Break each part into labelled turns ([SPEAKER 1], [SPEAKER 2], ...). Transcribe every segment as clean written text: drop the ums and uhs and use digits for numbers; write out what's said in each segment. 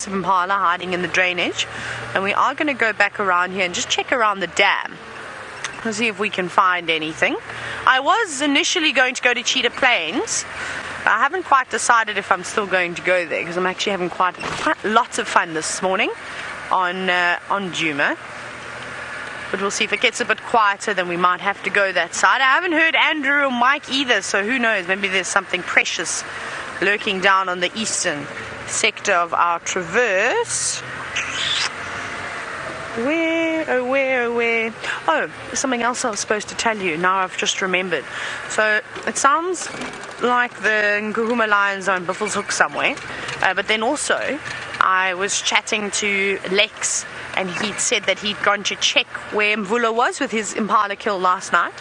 [SPEAKER 1] of impala hiding in the drainage, and we are going to go back around here and just check around the dam and see if we can find anything. I was initially going to go to Cheetah Plains. I haven't quite decided if I'm still going to go there because I'm actually having quite lots of fun this morning on Djuma. But we'll see. If it gets a bit quieter, then we might have to go that side. I haven't heard Andrew or Mike either, so who knows, maybe there's something precious lurking down on the eastern sector of our traverse. Where? Oh, there's something else I was supposed to tell you. Now I've just remembered. So it sounds like the Ngahuma lions are in Buffelshoek somewhere. But then also, I was chatting to Lex, and he'd said that he'd gone to check where Mvula was with his impala kill last night.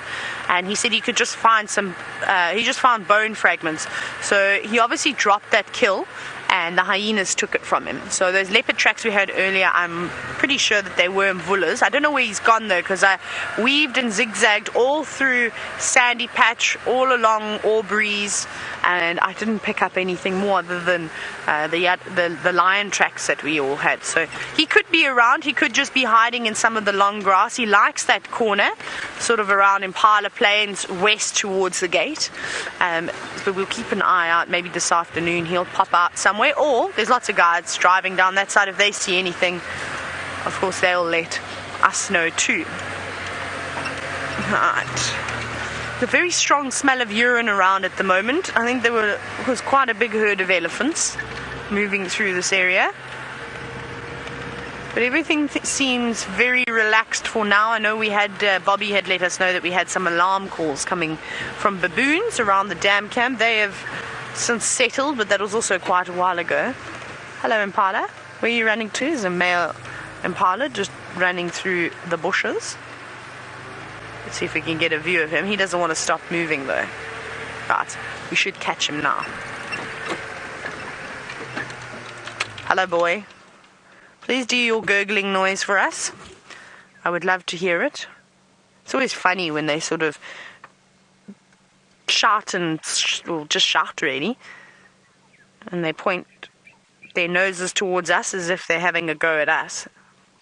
[SPEAKER 1] And he said he could just find he just found bone fragments. So he obviously dropped that kill, and the hyenas took it from him. So those leopard tracks we heard earlier, I'm pretty sure that they were Mvula's. I don't know where he's gone though, because I weaved and zigzagged all through Sandy Patch, all along Aubrey's, and I didn't pick up anything more other than the lion tracks that we all had. So he could be around, he could just be hiding in some of the long grass. He likes that corner, sort of around Impala Plains, west towards the gate. But we'll keep an eye out. Maybe this afternoon he'll pop out somewhere, or there's lots of guides driving down that side. If they see anything, of course they'll let us know too. Right. A very strong smell of urine around at the moment. I think there was quite a big herd of elephants moving through this area. But everything seems very relaxed for now. I know we had, Bobby had let us know that we had some alarm calls coming from baboons around the dam camp. They have since settled, but that was also quite a while ago. Hello, Impala. Where are you running to? There's a male Impala just running through the bushes. Let's see if we can get a view of him. He doesn't want to stop moving though. Right, we should catch him now. Hello, boy. Please do your gurgling noise for us. I would love to hear it. It's always funny when they sort of shout or just shout really, and they point their noses towards us as if they're having a go at us,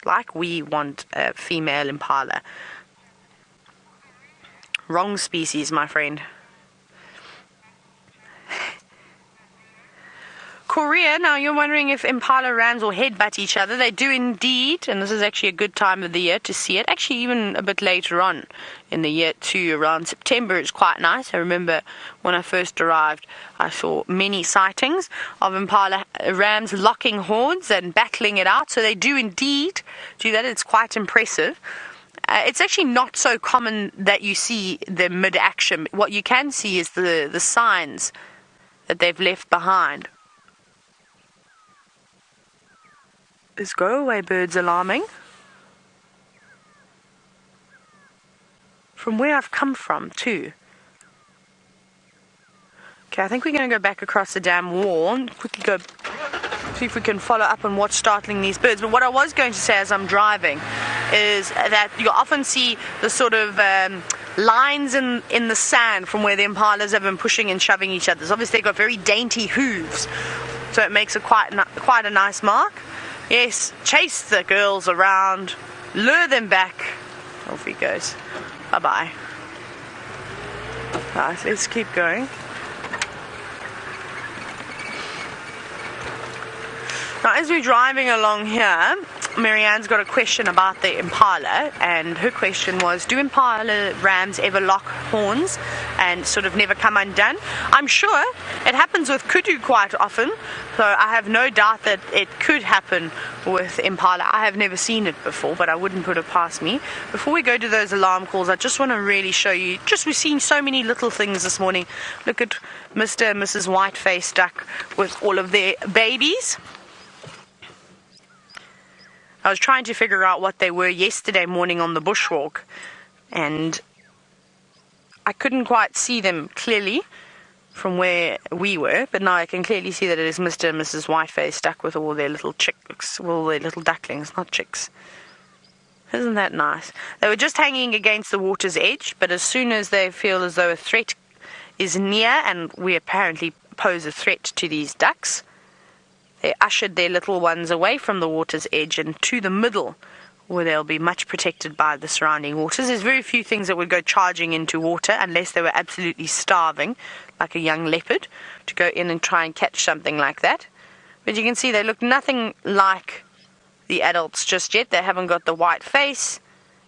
[SPEAKER 1] like we want a female impala. Wrong species, my friend. Korea, now you're wondering if impala rams will headbutt each other. They do indeed, and this is actually a good time of the year to see it. Actually, even a bit later on in the year too, around September is quite nice. I remember when I first arrived, I saw many sightings of impala rams locking horns and battling it out. So they do indeed do that. It's quite impressive. It's actually not so common that you see the mid-action. What you can see is the signs that they've left behind. Is go away birds alarming? From where I've come from too. Okay, I think we're going to go back across the dam wall and quickly go see if we can follow up on what's startling these birds. But what I was going to say as I'm driving is that you often see the sort of lines in the sand from where the impalas have been pushing and shoving each other. So obviously they've got very dainty hooves, so it makes it quite a nice mark. Yes, chase the girls around, lure them back. Off he goes. Bye-bye. Right, let's keep going. Now, as we're driving along here, Marianne's got a question about the impala, and her question was, do impala rams ever lock horns and sort of never come undone? I'm sure it happens with kudu quite often, so I have no doubt that it could happen with impala. I have never seen it before, but I wouldn't put it past me. Before we go to those alarm calls, I just want to really show you, we've seen so many little things this morning. Look at Mr. and Mrs. Whiteface duck with all of their babies. I was trying to figure out what they were yesterday morning on the bushwalk, and I couldn't quite see them clearly from where we were, but now I can clearly see that it is Mr. and Mrs. Whiteface duck with all their little chicks, all their little ducklings, not chicks. Isn't that nice? They were just hanging against the water's edge, but as soon as they feel as though a threat is near, and we apparently pose a threat to these ducks, they ushered their little ones away from the water's edge and to the middle, where they'll be much protected by the surrounding waters. There's very few things that would go charging into water unless they were absolutely starving, like a young leopard, to go in and try and catch something like that. But you can see they look nothing like the adults just yet. They haven't got the white face.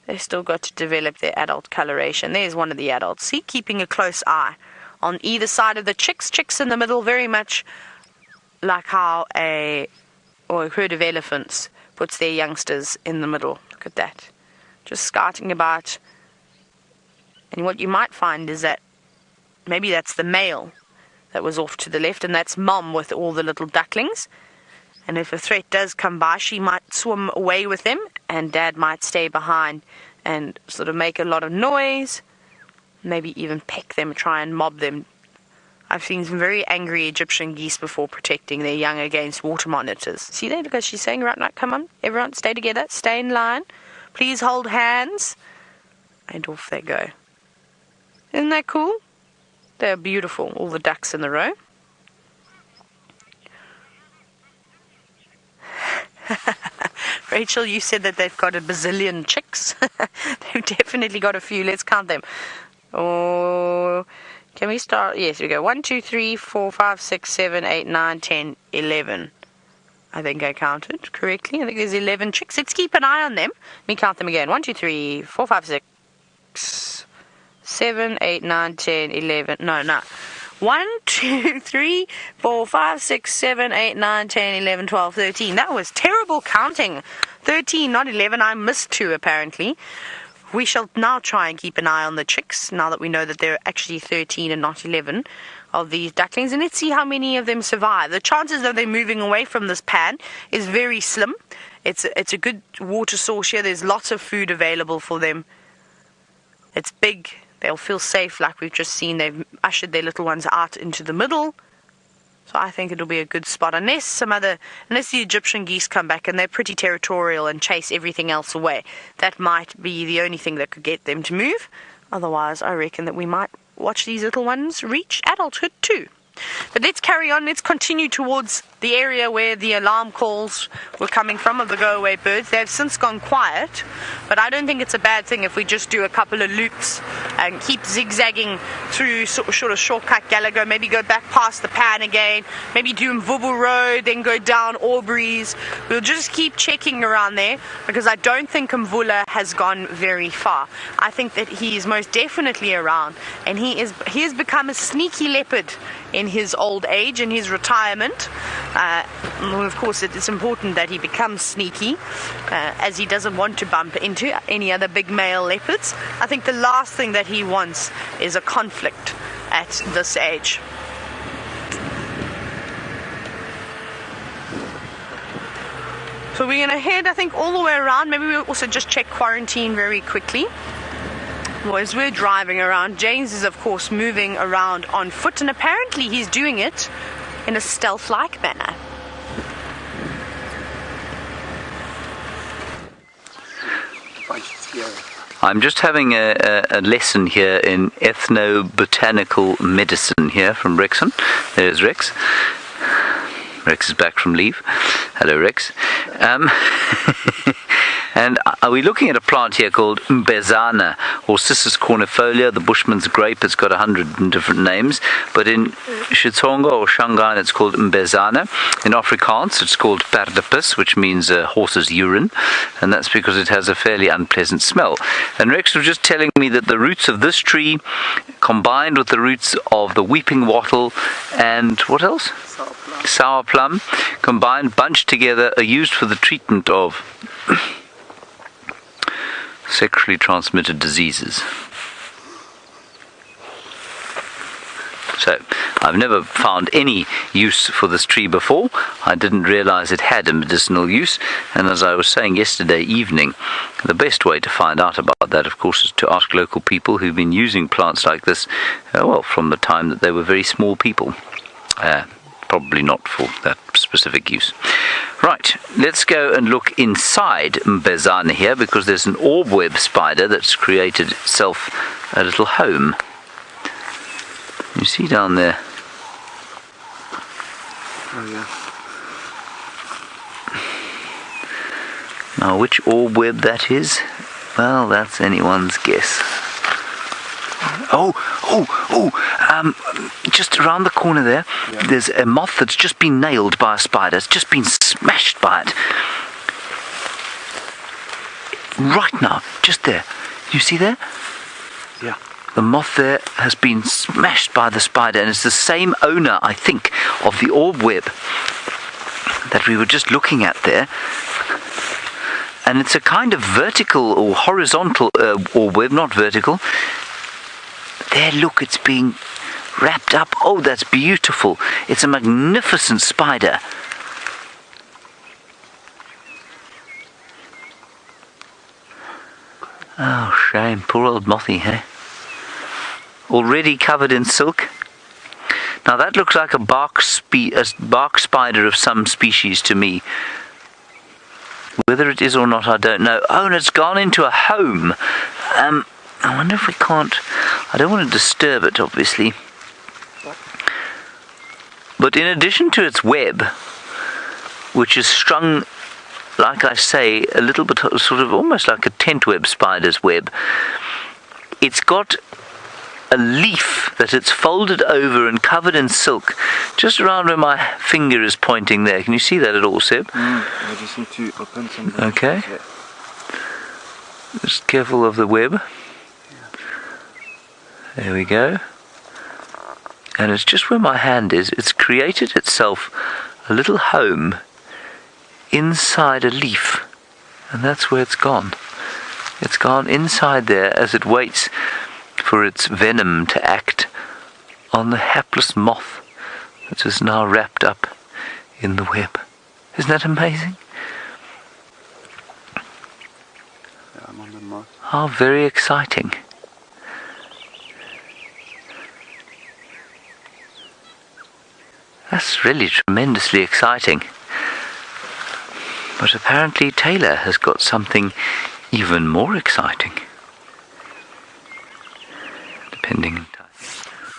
[SPEAKER 1] They've still got to develop their adult coloration. There's one of the adults. See, keeping a close eye on either side of the chicks. Chicks in the middle, very much like how a herd of elephants puts their youngsters in the middle. Look at that. Just scouting about. And what you might find is that maybe that's the male that was off to the left, and that's mom with all the little ducklings. And if a threat does come by, she might swim away with them, and dad might stay behind and sort of make a lot of noise, maybe even peck them, try and mob them. I've seen some very angry Egyptian geese before protecting their young against water monitors. See there? Look, she's saying right now, come on, everyone, stay together, stay in line, please hold hands, and off they go. Isn't that cool? They're beautiful, all the ducks in the row. Rachel, you said that they've got a bazillion chicks. They've definitely got a few. Let's count them. Oh, can we start? Yes, we go. 1, 2, 3, 4, 5, 6, 7, 8, 9, 10, 11. I think I counted correctly. I think there's 11 chicks. Let's keep an eye on them. Let me count them again. 1, 2, 3, 4, 5, 6, 7, 8, 9, 10, 11. No. 1, 2, 3, 4, 5, 6, 7, 8, 9, 10, 11, 12, 13. That was terrible counting. 13, not 11. I missed 2 apparently. We shall now try and keep an eye on the chicks, now that we know that there are actually 13 and not 11 of these ducklings. And let's see how many of them survive. The chances of them moving away from this pan is very slim. It's a good water source here. There's lots of food available for them. It's big. They'll feel safe, like we've just seen. They've ushered their little ones out into the middle. So I think it'll be a good spot. Unless the Egyptian geese come back, and they're pretty territorial and chase everything else away. That might be the only thing that could get them to move. Otherwise, I reckon that we might watch these little ones reach adulthood too. But let's carry on. Let's continue towards the area where the alarm calls were coming from of the go-away birds. They've since gone quiet, but I don't think it's a bad thing if we just do a couple of loops and keep zigzagging through sort of shortcut Gallagher, maybe go back past the pan again, maybe do Mvubu Road, then go down Aubrey's. We'll just keep checking around there, because I don't think Mvula has gone very far. I think that he is most definitely around, and he has become a sneaky leopard in his old age, in his retirement. Well, of course, it's important that he becomes sneaky, as he doesn't want to bump into any other big male leopards. I think the last thing that he wants is a conflict at this age. So we're going to head, I think, all the way around. Maybe we'll also just check quarantine very quickly. Well, as we're driving around, James is, of course, moving around on foot, and apparently he's doing it in a stealth-like manner.
[SPEAKER 2] I'm just having a lesson here in ethnobotanical medicine here from Rexon. There's Rex. Rex is back from leave. Hello, Rex. And we're looking at a plant here called Mbezana, or Cissus cornifolia, the Bushman's grape. It's got 100 different names, but in Xitsonga or Shangaan it's called Mbezana. In Afrikaans it's called perdipus, which means horse's urine, and that's because it has a fairly unpleasant smell. And Rex was just telling me that the roots of this tree, combined with the roots of the weeping wattle and what else? Sour plum, combined, bunched together, are used for the treatment of sexually transmitted diseases. So, I've never found any use for this tree before. I didn't realize it had a medicinal use, and as I was saying yesterday evening, the best way to find out about that, of course, is to ask local people who've been using plants like this, well, from the time that they were very small people. Probably not for that specific use. Right, let's go and look inside Mbezana here, because there's an orb web spider that's created itself a little home. You see down there?
[SPEAKER 3] Oh yeah.
[SPEAKER 2] Now, which orb web that is, well, that's anyone's guess. Just around the corner there, there's a moth that's just been nailed by a spider. It's just been smashed by it. Right now, just there. You see there?
[SPEAKER 3] Yeah.
[SPEAKER 2] The moth there has been smashed by the spider, and it's the same owner, I think, of the orb web that we were just looking at there. And it's a kind of vertical or horizontal orb web, not vertical. There, look, it's being wrapped up. Oh, that's beautiful. It's a magnificent spider. Oh, shame. Poor old mothy, eh? Already covered in silk. Now that looks like a bark spider of some species to me. Whether it is or not, I don't know. Oh, and it's gone into a home. I wonder if we can't... I don't want to disturb it, obviously. But in addition to its web, which is strung, like I say, a little bit sort of almost like a tent web spider's web, it's got a leaf that it's folded over and covered in silk, just around where my finger is pointing there. Can you see that at all, Seb?
[SPEAKER 3] I just need to open some.
[SPEAKER 2] Okay. Just careful of the web. There we go. And it's just where my hand is. It's created itself a little home inside a leaf. And that's where it's gone. It's gone inside there as it waits for its venom to act on the hapless moth that is now wrapped up in the web. Isn't that amazing?
[SPEAKER 3] Yeah, I'm on the moth.
[SPEAKER 2] How very exciting. That's really tremendously exciting. But apparently Taylor has got something even more exciting. Depending on time.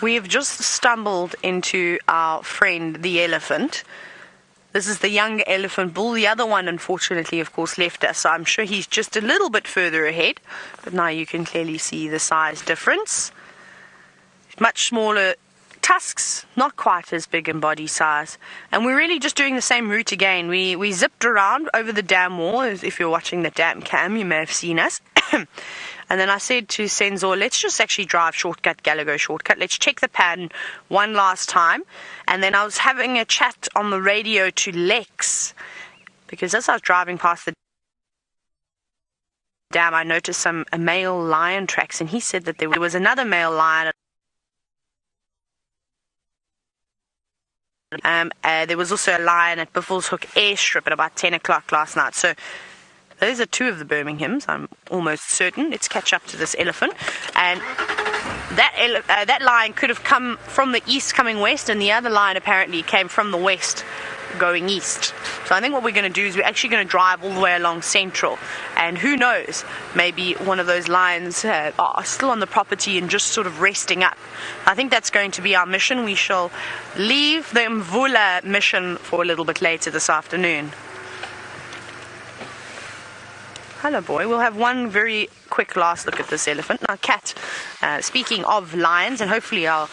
[SPEAKER 1] We have just stumbled into our friend the elephant. This is the young elephant bull. The other one, unfortunately, of course, left us. So I'm sure he's just a little bit further ahead. But now you can clearly see the size difference. Much smaller tusks, not quite as big in body size. And we're really just doing the same route again. We zipped around over the dam wall. If you're watching the dam cam, you may have seen us. And then I said to Senzor, let's just actually drive shortcut, Gallagher shortcut. Let's check the pattern one last time. And then I was having a chat on the radio to Lex, because as I was driving past the dam, I noticed a male lion tracks, and he said that there was another male lion. There was also a lion at Buffelshoek airstrip at about 10 o'clock last night. So those are two of the Birminghams. I'm almost certain. Let's catch up to this elephant. And that lion could have come from the east coming west, and the other lion apparently came from the west going east. So I think what we're going to do is we're actually going to drive all the way along Central, and who knows, maybe one of those lions are still on the property and just sort of resting up. I think that's going to be our mission. We shall leave the Mvula mission for a little bit later this afternoon. Hello, boy. We'll have one very quick last look at this elephant. Now, Kat, speaking of lions, and hopefully I'll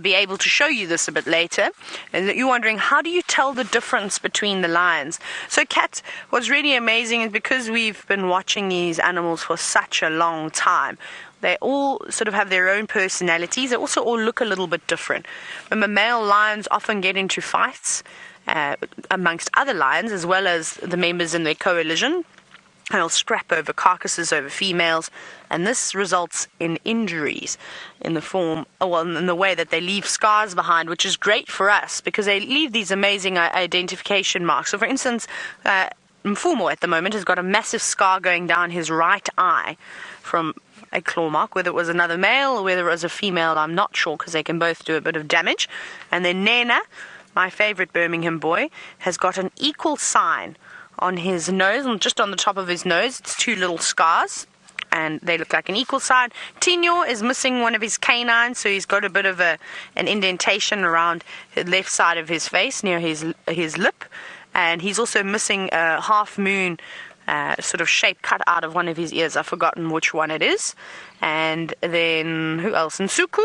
[SPEAKER 1] be able to show you this a bit later, and you're wondering, how do you tell the difference between the lions? So, Kat, what's really amazing is because we've been watching these animals for such a long time, they all sort of have their own personalities. They also all look a little bit different. Remember, male lions often get into fights amongst other lions, as well as the members in their coalition. And they'll scrap over carcasses over females, and this results in injuries in the form, in the way that they leave scars behind, which is great for us because they leave these amazing identification marks. So, for instance, Mfumo at the moment has got a massive scar going down his right eye from a claw mark. Whether it was another male or whether it was a female, I'm not sure, because they can both do a bit of damage. And then Nena, my favorite Birmingham boy, has got an equal sign on his nose, and just on the top of his nose, it's two little scars, and they look like an equal sign. Tino is missing one of his canines, so he's got a bit of an indentation around the left side of his face, near his lip, and he's also missing a half moon sort of shape cut out of one of his ears. I've forgotten which one it is. And then, who else? Nsuku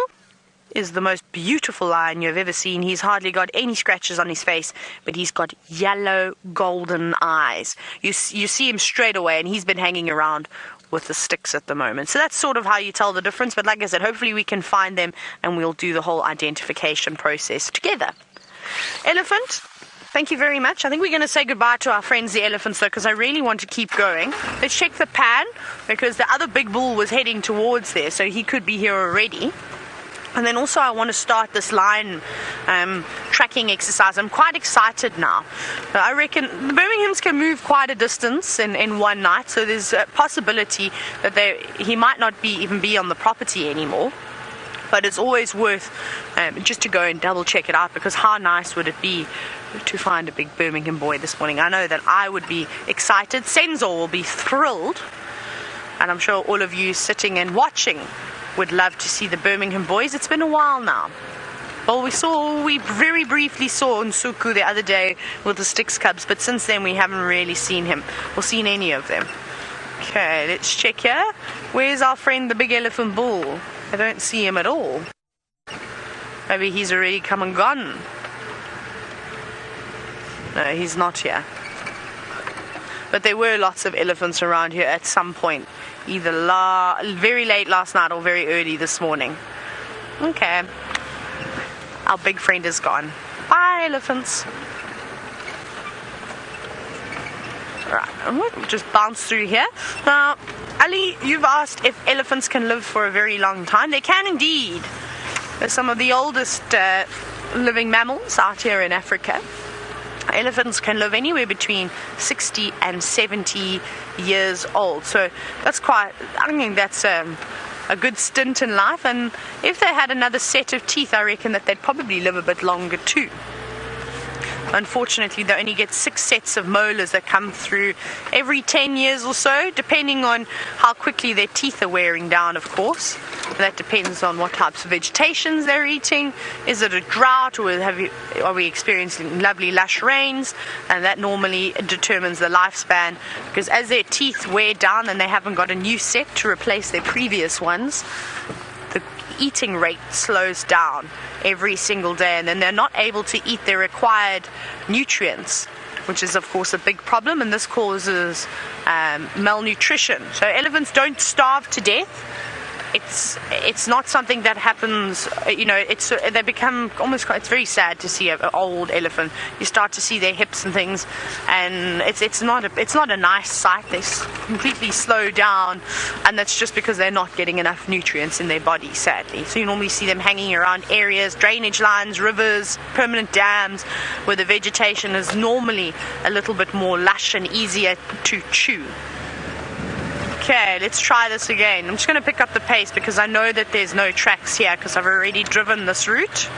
[SPEAKER 1] is the most beautiful lion you've ever seen. He's hardly got any scratches on his face, but he's got yellow golden eyes. You see him straight away, and he's been hanging around with the sticks at the moment. So that's sort of how you tell the difference. But like I said, hopefully we can find them and we'll do the whole identification process together. Elephant, thank you very much. I think we're going to say goodbye to our friends the elephants though, because I really want to keep going. Let's check the pan, because the other big bull was heading towards there, so he could be here already. And then also I want to start this lion tracking exercise. I'm quite excited now. I reckon the Birminghams can move quite a distance in one night, so there's a possibility that he might not even be on the property anymore. But it's always worth just to go and double check it out, because how nice would it be to find a big Birmingham boy this morning. I know that I would be excited. Senzo will be thrilled. And I'm sure all of you sitting and watching would love to see the Birmingham boys. It's been a while now. Well, we very briefly saw Nsuku the other day with the Styx cubs, but since then we haven't really seen him or seen any of them. Okay, let's check here. Where's our friend the big elephant bull? I don't see him at all. Maybe he's already come and gone. No, he's not here. But there were lots of elephants around here at some point, either very late last night or very early this morning. Okay. Our big friend is gone. Bye, elephants. Right, we'll just bounce through here. Now, Ali, you've asked if elephants can live for a very long time. They can indeed. They're some of the oldest living mammals out here in Africa. Elephants can live anywhere between 60 and 70 years old. So I think that's a good stint in life. And if they had another set of teeth, I reckon that they'd probably live a bit longer too. Unfortunately, they only get 6 sets of molars that come through every 10 years or so, depending on how quickly their teeth are wearing down, of course. That depends on what types of vegetations they're eating. Is it a drought, or are we experiencing lovely lush rains? And that normally determines the lifespan, because as their teeth wear down and they haven't got a new set to replace their previous ones, the eating rate slows down every single day, and then they're not able to eat their required nutrients, which is of course a big problem, and this causes malnutrition. So elephants don't starve to death. It's not something that happens, they become almost, it's very sad to see an old elephant. You start to see their hips and things, and it's not a nice sight. They completely slow down, and that's just because they're not getting enough nutrients in their body, sadly. So you normally see them hanging around areas, drainage lines, rivers, permanent dams, where the vegetation is normally a little bit more lush and easier to chew. Okay, let's try this again. I'm just going to pick up the pace because I know that there's no tracks here because I've already driven this route.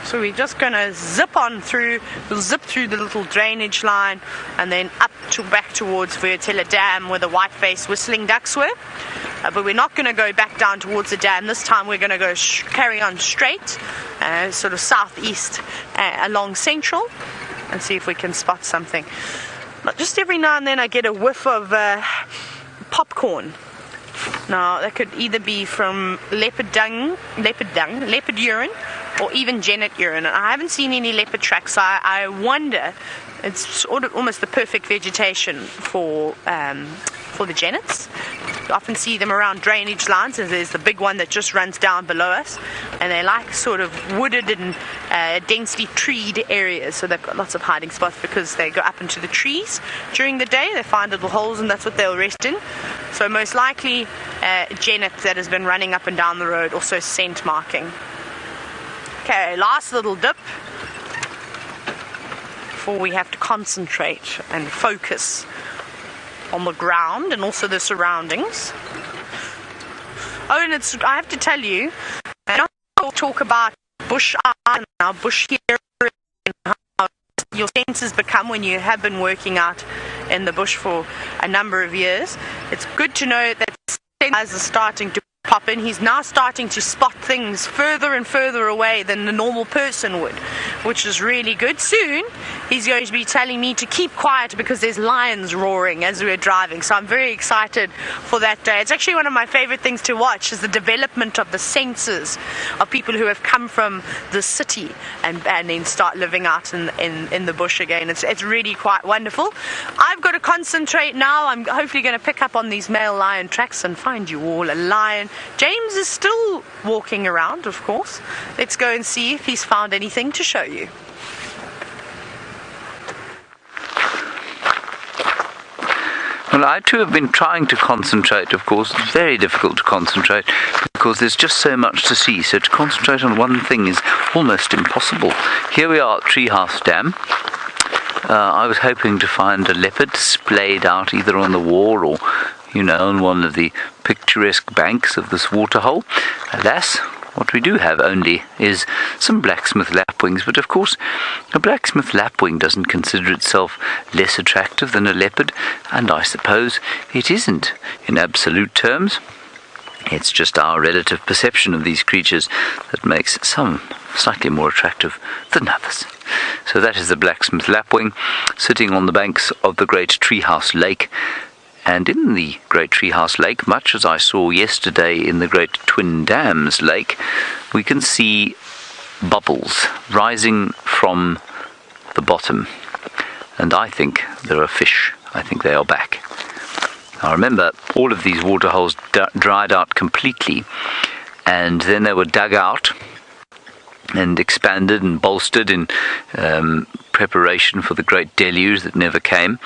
[SPEAKER 1] So we're just going to zip on through. We'll zip through the little drainage line and then back towards Vuyatela Dam where the white-faced whistling ducks were. But we're not going to go back down towards the dam. This time we're going to go carry on straight, sort of southeast along Central, and see if we can spot something. But just every now and then I get a whiff of popcorn. Now that could either be from leopard urine, or even genet urine. And I haven't seen any leopard tracks, so I wonder. It's sort of almost the perfect vegetation for the genets. You often see them around drainage lines, and there's the big one that just runs down below us, and they like sort of wooded and densely treed areas, so they've got lots of hiding spots because they go up into the trees during the day. They find little holes, and that's what they'll rest in. So most likely genet that has been running up and down the road, also scent marking. Okay, last little dip before we have to concentrate and focus on the ground and also the surroundings. Oh, and I have to tell you, I'll talk about bush art and our bush here and how your senses become when you have been working out in the bush for a number of years. It's good to know that senses are starting to popping. He's now starting to spot things further and further away than the normal person would, which is really good. Soon he's going to be telling me to keep quiet because there's lions roaring as we're driving, so I'm very excited for that day. It's actually one of my favorite things to watch, is the development of the senses of people who have come from the city and then start living out in the bush again. It's really quite wonderful. I've got to concentrate now. I'm hopefully going to pick up on these male lion tracks and find you all a lion. James is still walking around, of course. Let's go and see if he's found anything to show you.
[SPEAKER 2] Well, I too have been trying to concentrate, of course. It's very difficult to concentrate because there's just so much to see. So to concentrate on one thing is almost impossible. Here we are at Treehouse Dam. I was hoping to find a leopard splayed out either on the wall or, you know, on one of the picturesque banks of this waterhole. Alas, what we do have only is some blacksmith lapwings, but of course a blacksmith lapwing doesn't consider itself less attractive than a leopard, and I suppose it isn't in absolute terms. It's just our relative perception of these creatures that makes some slightly more attractive than others. So that is the blacksmith lapwing sitting on the banks of the Great Treehouse Lake. And in the Great Treehouse Lake, much as I saw yesterday in the Great Twin Dams Lake, we can see bubbles rising from the bottom. And I think there are fish. I think they are back. Now remember, all of these waterholes dried out completely, and then they were dug out and expanded and bolstered in preparation for the great deluge that never came.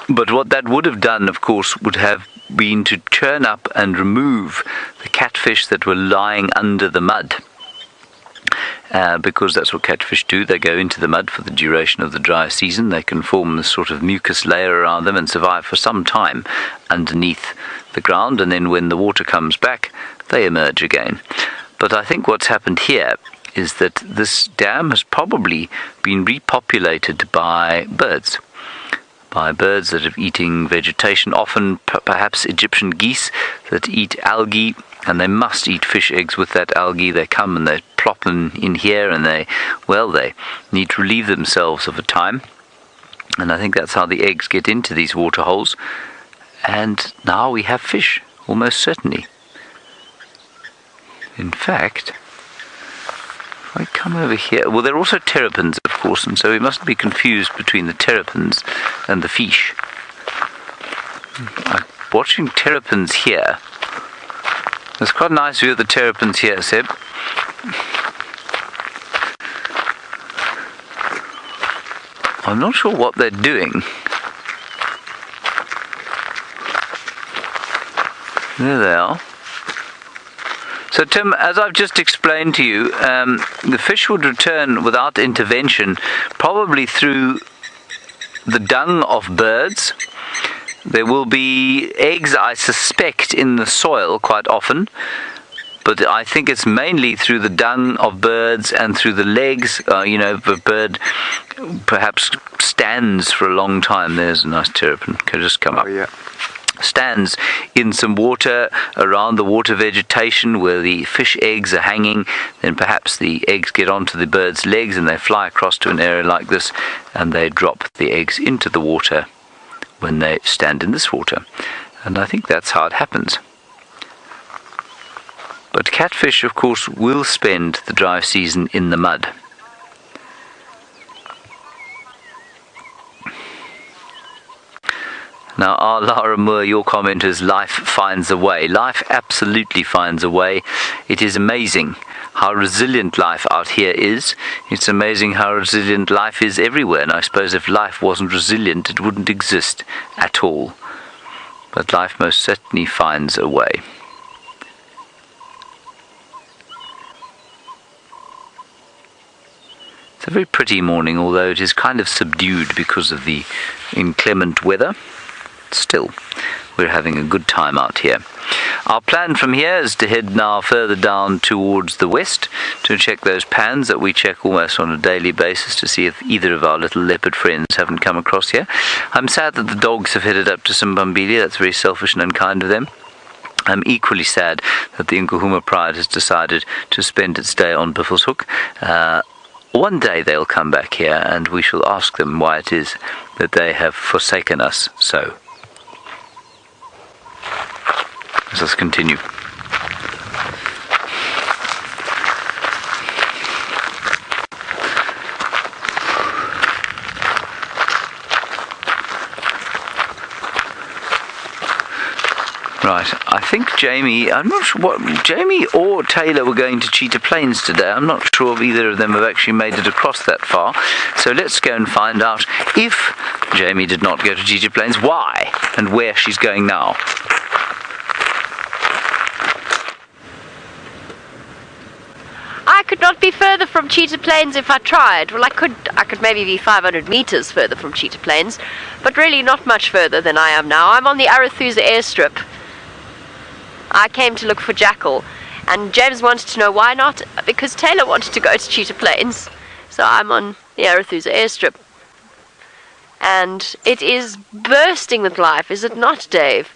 [SPEAKER 2] But what that would have done, of course, would have been to churn up and remove the catfish that were lying under the mud. Because that's what catfish do. They go into the mud for the duration of the dry season. They can form this sort of mucus layer around them and survive for some time underneath the ground. And then when the water comes back, they emerge again. But I think what's happened here is that this dam has probably been repopulated by birds. By birds that are eating vegetation, often perhaps Egyptian geese that eat algae, and they must eat fish eggs with that algae. They come and they plop in here, and they need to relieve themselves of a time. And I think that's how the eggs get into these water holes. And now we have fish, almost certainly. In fact, if I come over here, well, there are also terrapins, of course, and so we mustn't be confused between the terrapins and the fish. I'm watching terrapins here. There's quite a nice view of the terrapins here, Seb. I'm not sure what they're doing. There they are. So Tim, as I've just explained to you, the fish would return without intervention, probably through the dung of birds. There will be eggs, I suspect, in the soil quite often, but I think it's mainly through the dung of birds and through the legs. If a bird perhaps stands for a long time. There's a nice terrapin. Can just come up.
[SPEAKER 3] Yeah.
[SPEAKER 2] Stands in some water, around the water vegetation where the fish eggs are hanging, then perhaps the eggs get onto the bird's legs and they fly across to an area like this, and they drop the eggs into the water when they stand in this water. And I think that's how it happens. But catfish, of course, will spend the dry season in the mud. Now, Lara Moore, your comment is life finds a way. Life absolutely finds a way. It is amazing how resilient life out here is. It's amazing how resilient life is everywhere. And I suppose if life wasn't resilient, it wouldn't exist at all. But life most certainly finds a way. It's a very pretty morning, although it is kind of subdued because of the inclement weather. Still, we're having a good time out here. Our plan from here is to head now further down towards the west to check those pans that we check almost on a daily basis to see if either of our little leopard friends haven't come across here. I'm sad that the dogs have headed up to Simbambili. That's very selfish and unkind of them. I'm equally sad that the Nkuhuma Pride has decided to spend its day on Buffelshoek. One day they'll come back here and we shall ask them why it is that they have forsaken us so. Let us continue. Right, I think Jamie, I'm not sure what, Jamie or Taylor were going to Cheetah Plains today. I'm not sure if either of them have actually made it across that far. So let's go and find out if Jamie did not go to Cheetah Plains, why, and where she's going now.
[SPEAKER 4] I could not be further from Cheetah Plains if I tried. Well, I could maybe be 500 meters further from Cheetah Plains, but really not much further than I am now. I'm on the Arathusa airstrip. I came to look for jackal, and James wanted to know why not, because Taylor wanted to go to Cheetah Plains. So I'm on the Arathusa airstrip. And it is bursting with life, is it not, Dave?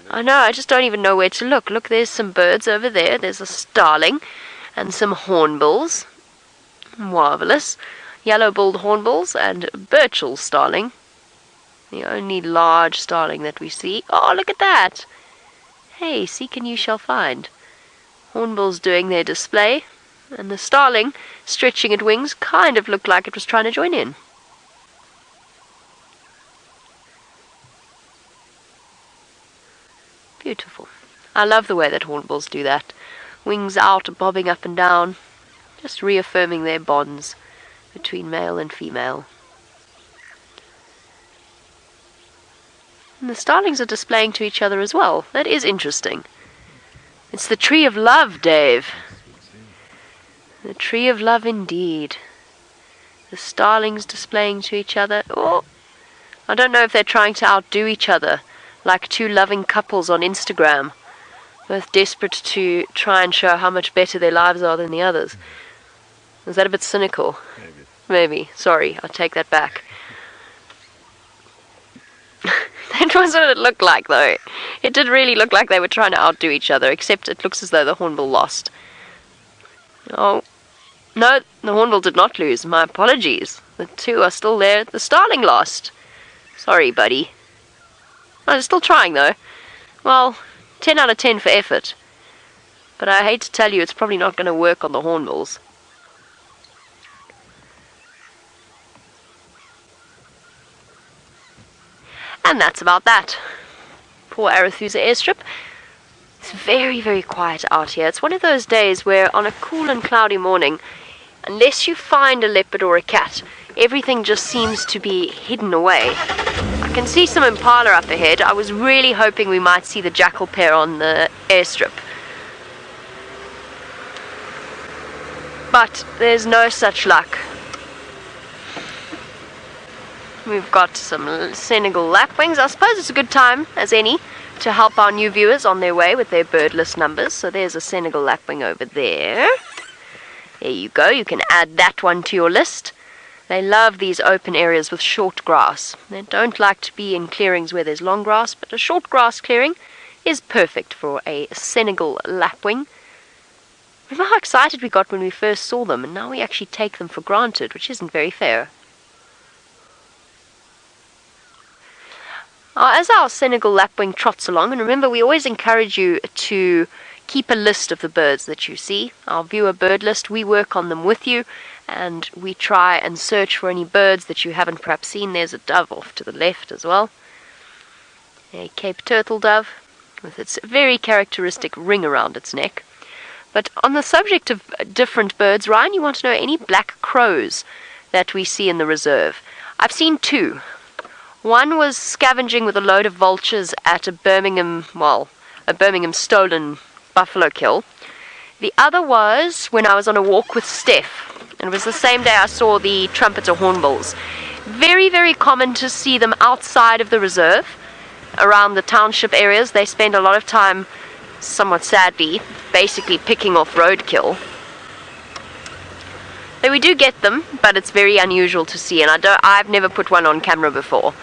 [SPEAKER 4] I know, I just don't even know where to look. Look, there's some birds over there. There's a starling and some hornbills. Marvellous. Yellow-billed hornbills and Burchell's starling. The only large starling that we see. Oh, look at that! Hey, seek and you shall find. Hornbills doing their display, and the starling, stretching its wings, kind of looked like it was trying to join in. Beautiful. I love the way that hornbills do that. Wings out, bobbing up and down, just reaffirming their bonds between male and female. And the starlings are displaying to each other as well. That is interesting. It's the tree of love, Dave. The tree of love indeed. The starlings displaying to each other. Oh, I don't know if they're trying to outdo each other, like two loving couples on Instagram, both desperate to try and show how much better their lives are than the others. Is that a bit cynical? Maybe. Sorry, I'll take that back. That was what it looked like, though. It did really look like they were trying to outdo each other, except it looks as though the hornbill lost. Oh, no, the hornbill did not lose. My apologies. The two are still there. The starling lost. Sorry, buddy. I'm still trying, though. Well, 10 out of 10 for effort. But I hate to tell you, it's probably not going to work on the hornbills. And that's about that. Poor Arathusa airstrip. It's very, very quiet out here. It's one of those days where on a cool and cloudy morning, unless you find a leopard or a cat, everything just seems to be hidden away. I can see some impala up ahead. I was really hoping we might see the jackal pair on the airstrip. But there's no such luck. We've got some Senegal lapwings. I suppose it's a good time, as any, to help our new viewers on their way with their bird list numbers. So there's a Senegal lapwing over there. There you go. You can add that one to your list. They love these open areas with short grass. They don't like to be in clearings where there's long grass, but a short grass clearing is perfect for a Senegal lapwing. Remember how excited we got when we first saw them, and now we actually take them for granted, which isn't very fair. As our Senegal lapwing trots along, and remember we always encourage you to keep a list of the birds that you see. Our viewer bird list, we work on them with you, and we try and search for any birds that you haven't perhaps seen. There's a dove off to the left as well. A Cape turtle dove with its very characteristic ring around its neck. But on the subject of different birds, Ryan, you want to know any black crows that we see in the reserve? I've seen two. One was scavenging with a load of vultures at a Birmingham stolen buffalo kill. The other was when I was on a walk with Steph, and it was the same day I saw the trumpeter hornbills. Very, very common to see them outside of the reserve, around the township areas. They spend a lot of time, somewhat sadly, basically picking off roadkill. So we do get them, but it's very unusual to see, and I've never put one on camera before.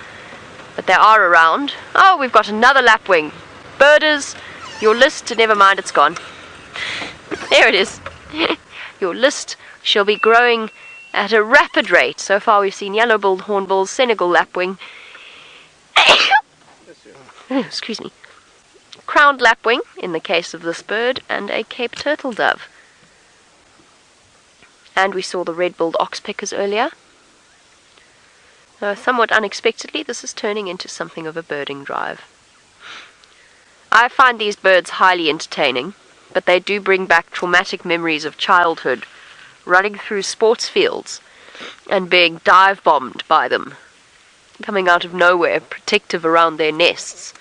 [SPEAKER 4] But they are around. Oh, we've got another lapwing. Birders Your list, never mind, it's gone. There it is. Your list shall be growing at a rapid rate. So far we've seen yellow-billed hornbills, Senegal lapwing, excuse me, crowned lapwing in the case of this bird, and a Cape turtle dove. And we saw the red-billed oxpeckers earlier. Somewhat unexpectedly, this is turning into something of a birding drive. I find these birds highly entertaining, but they do bring back traumatic memories of childhood, running through sports fields and being dive-bombed by them, coming out of nowhere, protective around their nests.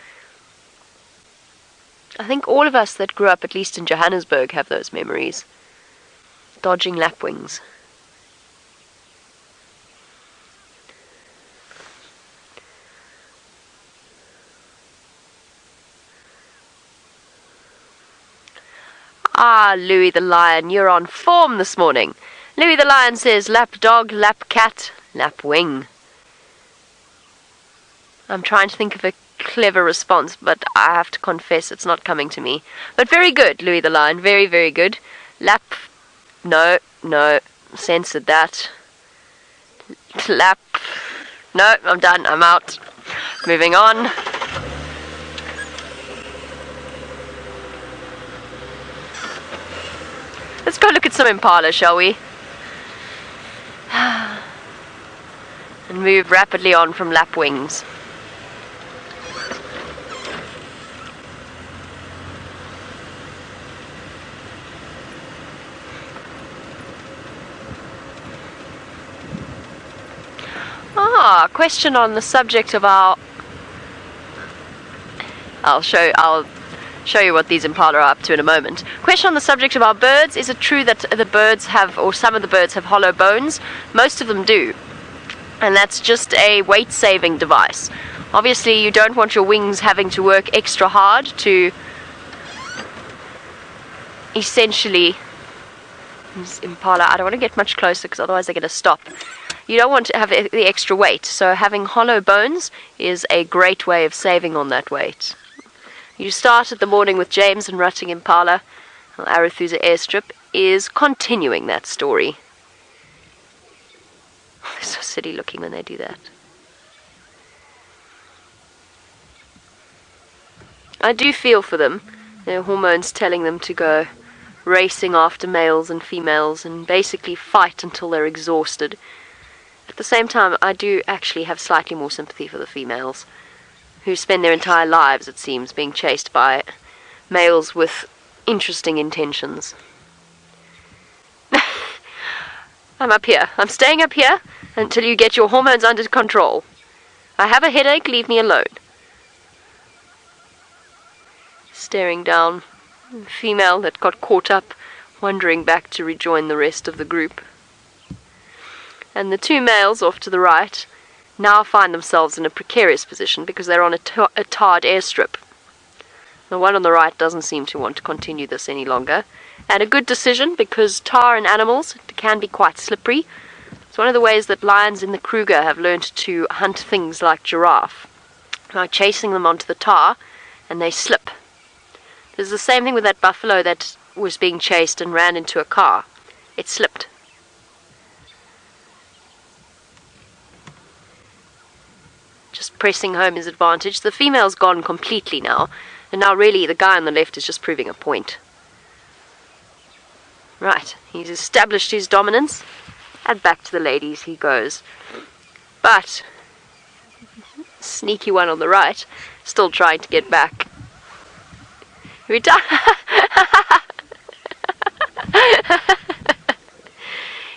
[SPEAKER 4] I think all of us that grew up, at least in Johannesburg, have those memories. Dodging lapwings. Ah, Louis the Lion, you're on form this morning. Louis the Lion says, lap dog, lap cat, lap wing. I'm trying to think of a clever response, but I have to confess it's not coming to me. But very good, Louis the Lion, very, very good. Lap, no, censored that. Lap, no, I'm done, I'm out. Moving on. Let's go look at some impala, shall we? And move rapidly on from lapwings. Question on the subject of our... I'll show you what these impala are up to in a moment. Question on the subject of our birds. Is it true that the birds have, or some of the birds have hollow bones? Most of them do. And that's just a weight-saving device. Obviously, you don't want your wings having to work extra hard to essentially... Impala, I don't want to get much closer because otherwise they're going to stop. You don't want to have the extra weight, so having hollow bones is a great way of saving on that weight. You started the morning with James and rutting impala. Arathusa airstrip is continuing that story. They're so silly looking when they do that. I do feel for them. Their hormones telling them to go racing after males and females and basically fight until they're exhausted. At the same time, I do actually have slightly more sympathy for the females, who spend their entire lives, it seems, being chased by males with interesting intentions. I'm up here. I'm staying up here until you get your hormones under control. I have a headache, leave me alone. Staring down. Female that got caught up, wandering back to rejoin the rest of the group. And the two males off to the right now find themselves in a precarious position because they're on a tarred airstrip. The one on the right doesn't seem to want to continue this any longer. And a good decision, because tar in animals can be quite slippery. It's one of the ways that lions in the Kruger have learnt to hunt things like giraffe, by chasing them onto the tar, and they slip. There's the same thing with that buffalo that was being chased and ran into a car. It slipped. Just pressing home his advantage. The female's gone completely now, and now really the guy on the left is just proving a point. Right, he's established his dominance, and back to the ladies he goes. But, sneaky one on the right, still trying to get back.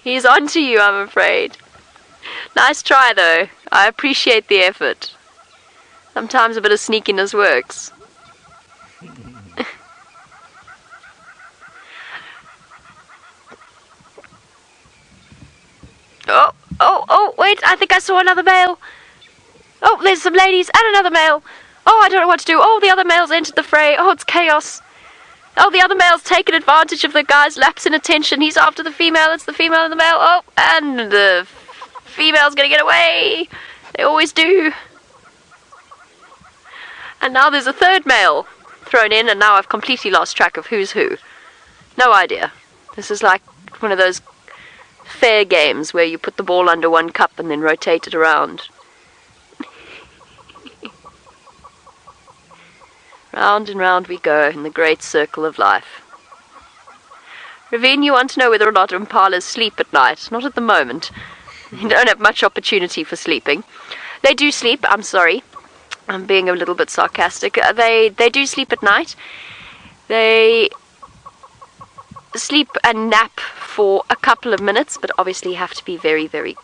[SPEAKER 4] He's on to you, I'm afraid. Nice try, though. I appreciate the effort. Sometimes a bit of sneakiness works. Oh, wait, I think I saw another male. Oh, there's some ladies and another male. Oh, I don't know what to do. Oh, the other male's entered the fray. Oh, it's chaos. Oh, the other male's taken advantage of the guy's lapse in attention. He's after the female. It's the female and the male. Oh, and the female's going to get away. They always do. And now there's a third male thrown in, and now I've completely lost track of who's who. No idea. This is like one of those fair games where you put the ball under one cup and then rotate it around. Round and round we go in the great circle of life. Ravine, you want to know whether or not impalas sleep at night? Not at the moment. They don't have much opportunity for sleeping. They do sleep, I'm sorry. I'm being a little bit sarcastic. They do sleep at night. They sleep and nap for a couple of minutes, but obviously have to be very, very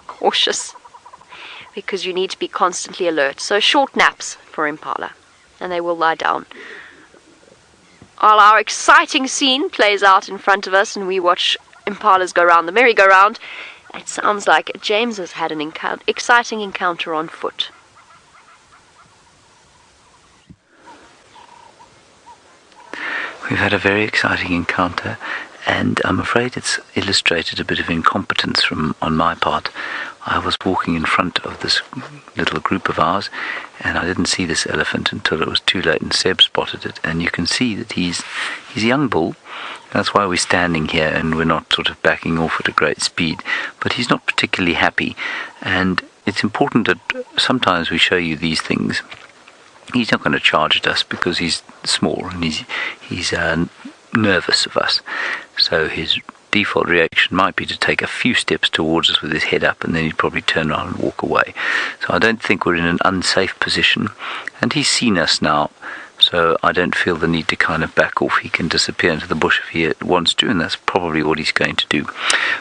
[SPEAKER 4] cautious because you need to be constantly alert. So short naps for impala, and they will lie down. While our exciting scene plays out in front of us and we watch impalas go round the merry-go-round, it sounds like James has had an exciting encounter on foot.
[SPEAKER 2] We've had a very exciting encounter, and I'm afraid it's illustrated a bit of incompetence on my part. I was walking in front of this little group of ours, and I didn't see this elephant until it was too late, and Seb spotted it. And you can see that he's a young bull. That's why we're standing here, and we're not sort of backing off at a great speed. But he's not particularly happy, and it's important that sometimes we show you these things. He's not going to charge at us because he's small and he's nervous of us. So his default reaction might be to take a few steps towards us with his head up, and then he'd probably turn around and walk away. So I don't think we're in an unsafe position, and he's seen us now, so I don't feel the need to kind of back off. He can disappear into the bush if he wants to, and that's probably what he's going to do.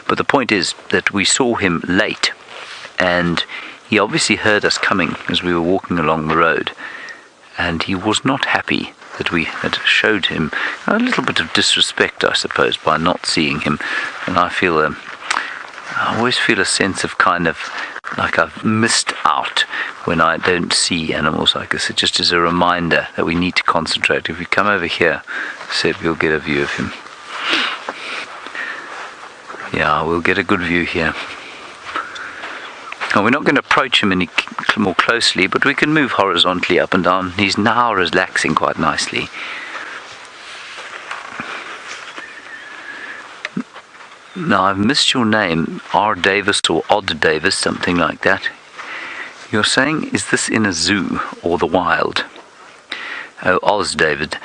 [SPEAKER 2] But the point is that we saw him late, and he obviously heard us coming as we were walking along the road, and he was not happy that we had showed him a little bit of disrespect, I suppose, by not seeing him. And I always feel a sense of kind of like I've missed out when I don't see animals like this. It just is a reminder that we need to concentrate. If we come over here, Seb, you'll get a view of him. Yeah, we'll get a good view here. Now, we're not going to approach him any more closely, but we can move horizontally up and down. He's now relaxing quite nicely. Now, I've missed your name, R. Davis or Odd Davis, something like that. You're saying, is this in a zoo or the wild? Oh, Oz, David.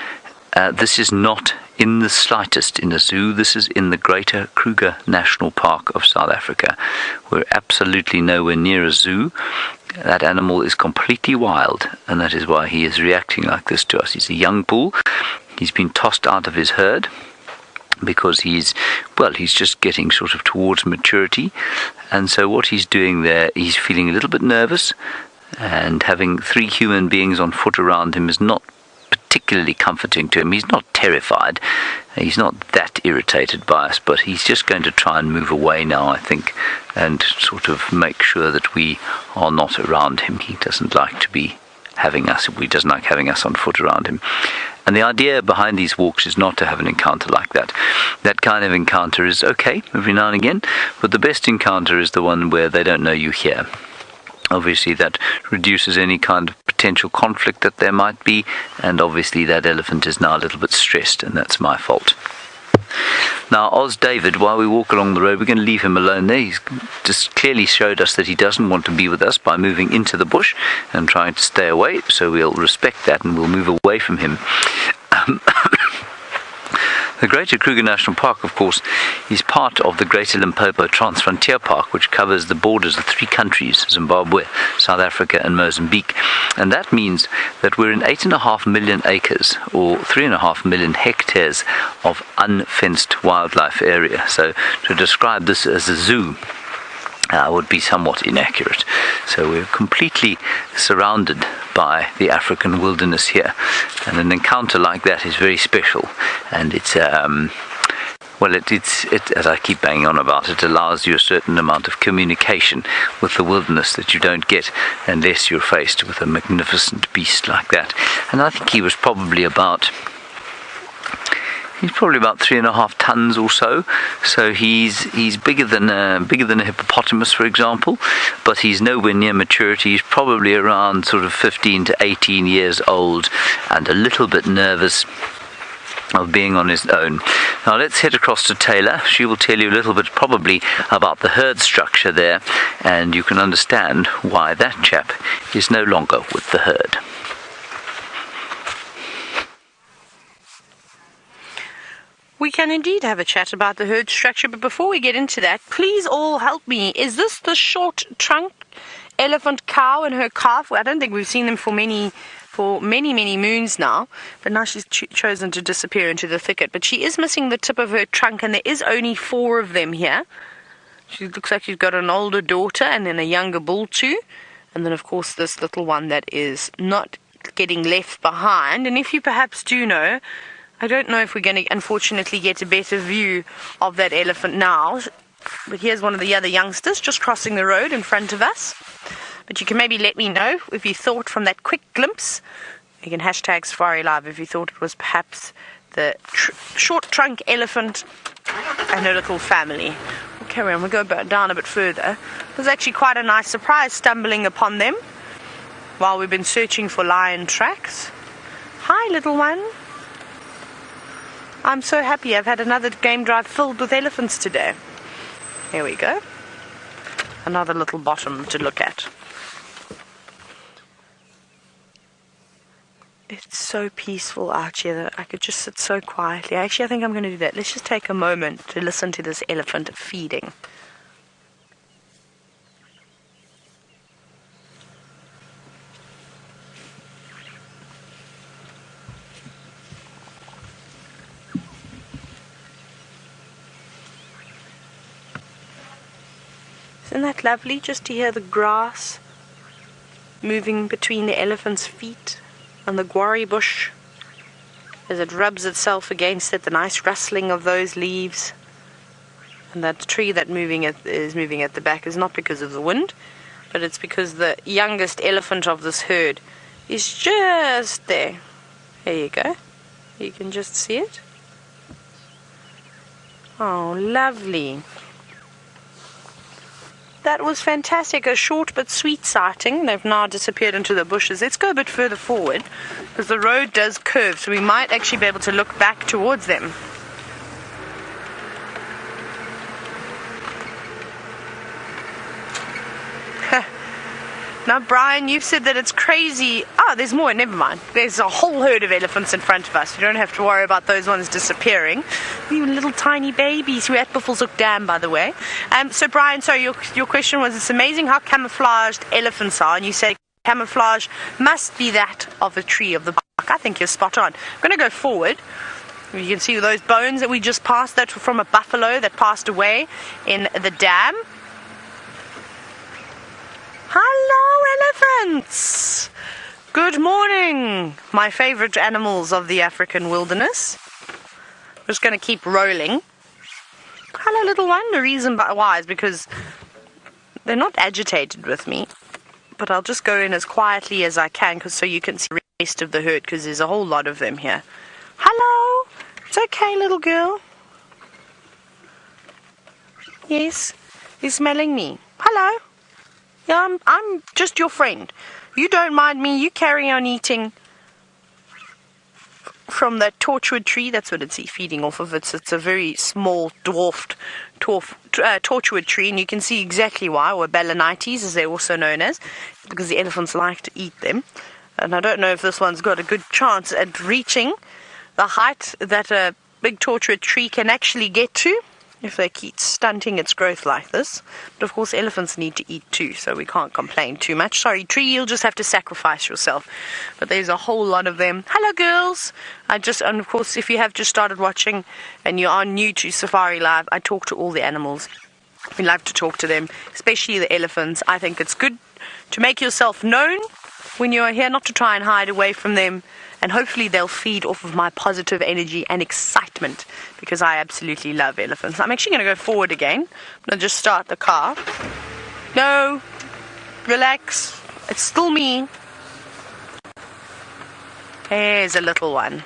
[SPEAKER 2] This is not in the slightest in a zoo. This is in the Greater Kruger National Park of South Africa. We're absolutely nowhere near a zoo. That animal is completely wild, and that is why he is reacting like this to us. He's a young bull. He's been tossed out of his herd because he's just getting sort of towards maturity, and so what he's doing there, he's feeling a little bit nervous, and having 3 human beings on foot around him is not particularly comforting to him. He's not terrified, he's not that irritated by us, but he's just going to try and move away now, I think, and sort of make sure that we are not around him. He doesn't like to be having us, he doesn't like having us on foot around him. And the idea behind these walks is not to have an encounter like that. That kind of encounter is okay every now and again, but the best encounter is the one where they don't know you here. Obviously that reduces any kind of potential conflict that there might be, and obviously that elephant is now a little bit stressed, and that's my fault. Now, Oz David, while we walk along the road, we're going to leave him alone there. He's just clearly showed us that he doesn't want to be with us by moving into the bush and trying to stay away, so we'll respect that and we'll move away from him. The Greater Kruger National Park, of course, is part of the Greater Limpopo Transfrontier Park, which covers the borders of 3 countries, Zimbabwe, South Africa and Mozambique. And that means that we're in 8.5 million acres, or 3.5 million hectares of unfenced wildlife area. So to describe this as a zoo would be somewhat inaccurate. So we're completely surrounded by the African wilderness here, and an encounter like that is very special, and it's as I keep banging on about, it allows you a certain amount of communication with the wilderness that you don't get unless you're faced with a magnificent beast like that. And I think he was probably about He's probably about 3.5 tons or so. So he's bigger than a hippopotamus, for example, but he's nowhere near maturity. He's probably around sort of 15 to 18 years old, and a little bit nervous of being on his own. Now let's head across to Taylor. She will tell you a little bit probably about the herd structure there, and you can understand why that chap is no longer with the herd.
[SPEAKER 1] We can indeed have a chat about the herd structure, but before we get into that, please all help me. Is this the short trunk elephant cow and her calf? I don't think we've seen them for many moons now, but now she's chosen to disappear into the thicket. But she is missing the tip of her trunk, and there is only 4 of them here. She looks like she's got an older daughter and then a younger bull too, and then of course this little one that is not getting left behind. And if you perhaps do know, I don't know if we're going to unfortunately get a better view of that elephant now, but here's one of the other youngsters just crossing the road in front of us. But you can maybe let me know if you thought from that quick glimpse. You can hashtag Safari Live if you thought it was perhaps the short trunk elephant and her little family. We'll carry on, we'll go down a bit further. It was actually quite a nice surprise stumbling upon them while we've been searching for lion tracks. Hi, little one. I'm so happy I've had another game drive filled with elephants today. Here we go. Another little bottom to look at. It's so peaceful out here that I could just sit so quietly. Actually, I think I'm going to do that. Let's just take a moment to listen to this elephant feeding. Isn't that lovely just to hear the grass moving between the elephant's feet and the guarri bush as it rubs itself against it, the nice rustling of those leaves. And that tree that is moving at the back is not because of the wind, but it's because the youngest elephant of this herd is just there. There you go. You can just see it. Oh, lovely. That was fantastic, a short but sweet sighting. They've now disappeared into the bushes. Let's go a bit further forward because the road does curve, so we might actually be able to look back towards them. Now, Brian, you've said that it's crazy. Ah, there's more. Never mind. There's a whole herd of elephants in front of us. You don't have to worry about those ones disappearing. Even little tiny babies. We're at Buffelshoek Dam, by the way. So, Brian, your question was, it's amazing how camouflaged elephants are. And you said camouflage must be that of a tree of the bark. I think you're spot on. I'm going to go forward. You can see those bones that we just passed. That were from a buffalo that passed away in the dam. Hello, elephants! Good morning, my favorite animals of the African wilderness. I'm just going to keep rolling. Hello, little one. The reason why is because they're not agitated with me, but I'll just go in as quietly as I can so you can see the rest of the herd, because there's a whole lot of them here. Hello! It's okay, little girl. Yes, you're smelling me. Hello. Yeah, I'm just your friend. You don't mind me. You carry on eating from that torchwood tree. That's what it's feeding off of. It's a very small dwarfed torchwood tree, and you can see exactly why, or balanites as they're also known as, because the elephants like to eat them. And I don't know if this one's got a good chance at reaching the height that a big torchwood tree can actually get to, if they keep stunting its growth like this. But of course elephants need to eat too, so we can't complain too much. Sorry, tree, you'll just have to sacrifice yourself. But there's a whole lot of them. Hello, girls. And of course, if you have just started watching and you are new to Safari Live, I talk to all the animals. We love to talk to them, especially the elephants. I think it's good to make yourself known when you are here, not to try and hide away from them. And hopefully they'll feed off of my positive energy and excitement, because I absolutely love elephants. I'm actually going to go forward again. I'm going to just start the car. No, relax. It's still me. There's a little one.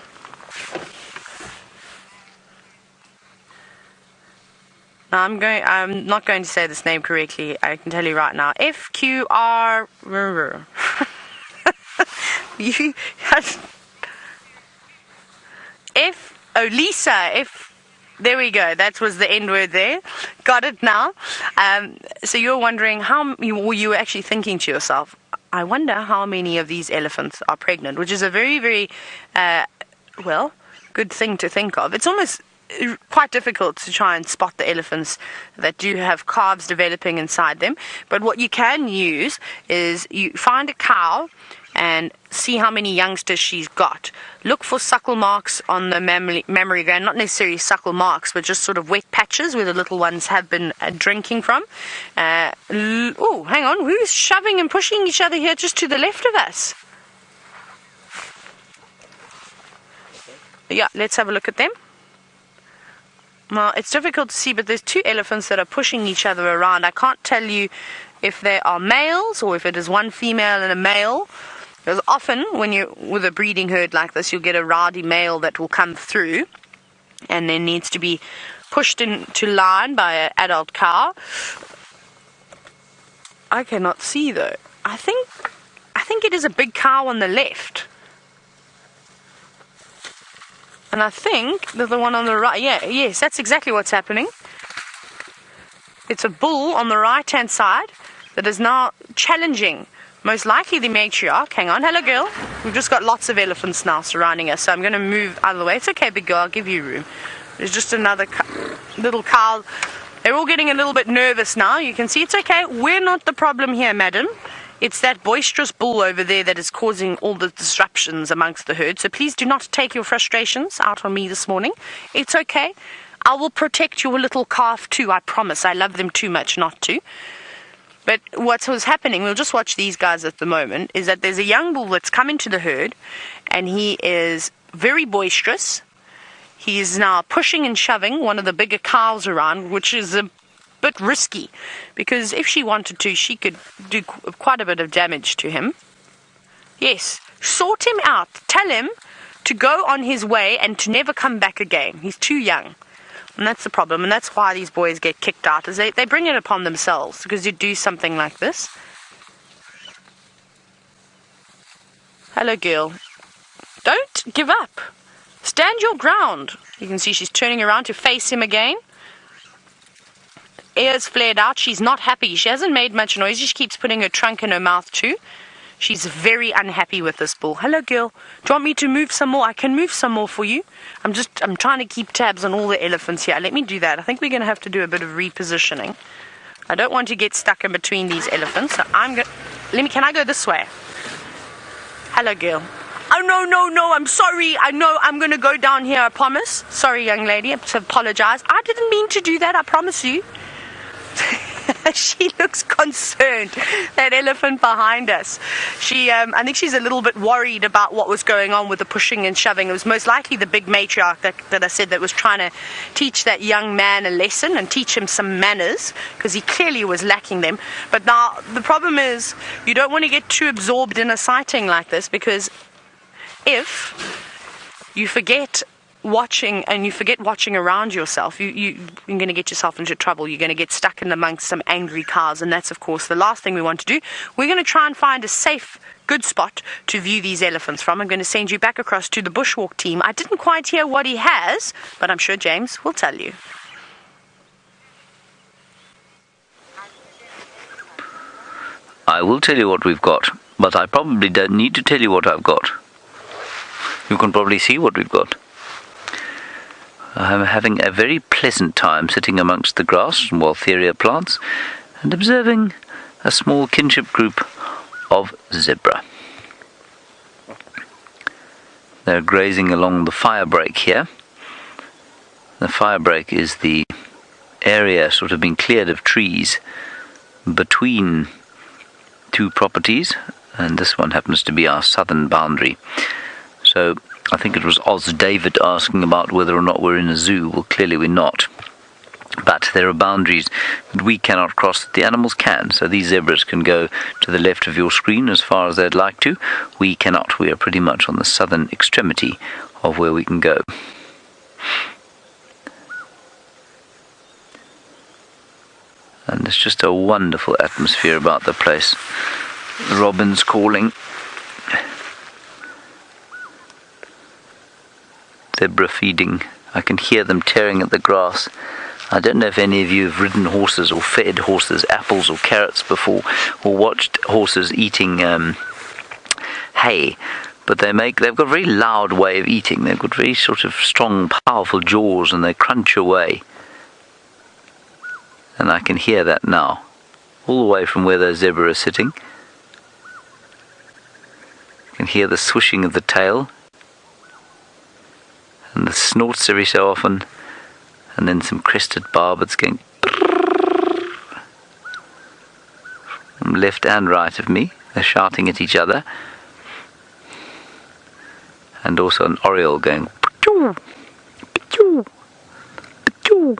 [SPEAKER 1] Now I'm not going to say this name correctly. I can tell you right now. FQR. You Lisa. There we go. That was the end word there. Got it now. So you're wondering you were actually thinking to yourself, I wonder how many of these elephants are pregnant, which is a very, very, good thing to think of. It's almost quite difficult to try and spot the elephants that do have calves developing inside them. But what you can use is you find a cow and see how many youngsters she's got. Look for suckle marks on the mammary gland, not necessarily suckle marks, but just sort of wet patches where the little ones have been drinking from. Hang on, who's shoving and pushing each other here just to the left of us? Yeah, let's have a look at them. Well, it's difficult to see, but there's two elephants that are pushing each other around. I can't tell you if they are males or if it is one female and a male. Because often when you're with a breeding herd like this, you'll get a rowdy male that will come through and then needs to be pushed into line by an adult cow. I cannot see though. I think it is a big cow on the left. And I think that the one on the right, yes, that's exactly what's happening. It's a bull on the right-hand side that is now challenging, most likely the matriarch. Hang on, hello girl. We've just got lots of elephants now surrounding us, so I'm going to move out of the way. It's okay, big girl, I'll give you room. There's just another little cow. They're all getting a little bit nervous now. You can see it's okay. We're not the problem here, madam. It's that boisterous bull over there that is causing all the disruptions amongst the herd. So please do not take your frustrations out on me this morning. It's okay. I will protect your little calf too, I promise. I love them too much not to. But what was happening, we'll just watch these guys at the moment, is that there's a young bull that's come into the herd, and he is very boisterous. He is now pushing and shoving one of the bigger cows around, which is a bit risky, because if she wanted to, she could do quite a bit of damage to him. Yes, sort him out. Tell him to go on his way and to never come back again. He's too young. And that's the problem, and that's why these boys get kicked out, is they bring it upon themselves, because you do something like this. Hello, girl. Don't give up. Stand your ground. You can see she's turning around to face him again. Ears flared out. She's not happy. She hasn't made much noise. She keeps putting her trunk in her mouth too. She's very unhappy with this bull. Hello, girl. Do you want me to move some more? I can move some more for you. I'm trying to keep tabs on all the elephants here. Let me do that. I think we're going to have to do a bit of repositioning. I don't want to get stuck in between these elephants. So can I go this way? Hello, girl. Oh, no, I'm sorry. I know I'm going to go down here, I promise. Sorry, young lady. I have to apologize. I didn't mean to do that, I promise you. She looks concerned, that elephant behind us. I think she's a little bit worried about what was going on with the pushing and shoving. It was most likely the big matriarch that I said that was trying to teach that young man a lesson and teach him some manners, because he clearly was lacking them. But now the problem is you don't want to get too absorbed in a sighting like this, because if you forget watching around yourself, you're going to get yourself into trouble. You're going to get stuck in amongst some angry cows, and that's of course the last thing we want to do. We're going to try and find a safe, good spot to view these elephants from. I'm going to send you back across to the bushwalk team. I didn't quite hear what he has, but I'm sure James will tell you.
[SPEAKER 2] I will tell you what we've got, but I probably don't need to tell you what I've got. You can probably see what we've got. I'm having a very pleasant time sitting amongst the grass and Waltheria plants and observing a small kinship group of zebra. They're grazing along the fire break here. The fire break is the area sort of being cleared of trees between two properties, and this one happens to be our southern boundary. So I think it was Oz David asking about whether or not we're in a zoo. Well, clearly we're not. But there are boundaries that we cannot cross that the animals can. So these zebras can go to the left of your screen as far as they'd like to. We cannot. We are pretty much on the southern extremity of where we can go. And there's just a wonderful atmosphere about the place. The robins calling. Zebra feeding. I can hear them tearing at the grass. I don't know if any of you have ridden horses or fed horses apples or carrots before, or watched horses eating hay, but they've got a very loud way of eating. They've got very sort of strong, powerful jaws, and they crunch away. And I can hear that now, all the way from where those zebra are sitting. I can hear the swishing of the tail, and the snorts every so often, and then some crested barbets going from left and right of me. They're shouting at each other, and also an oriole going pachoo, pachoo, pachoo.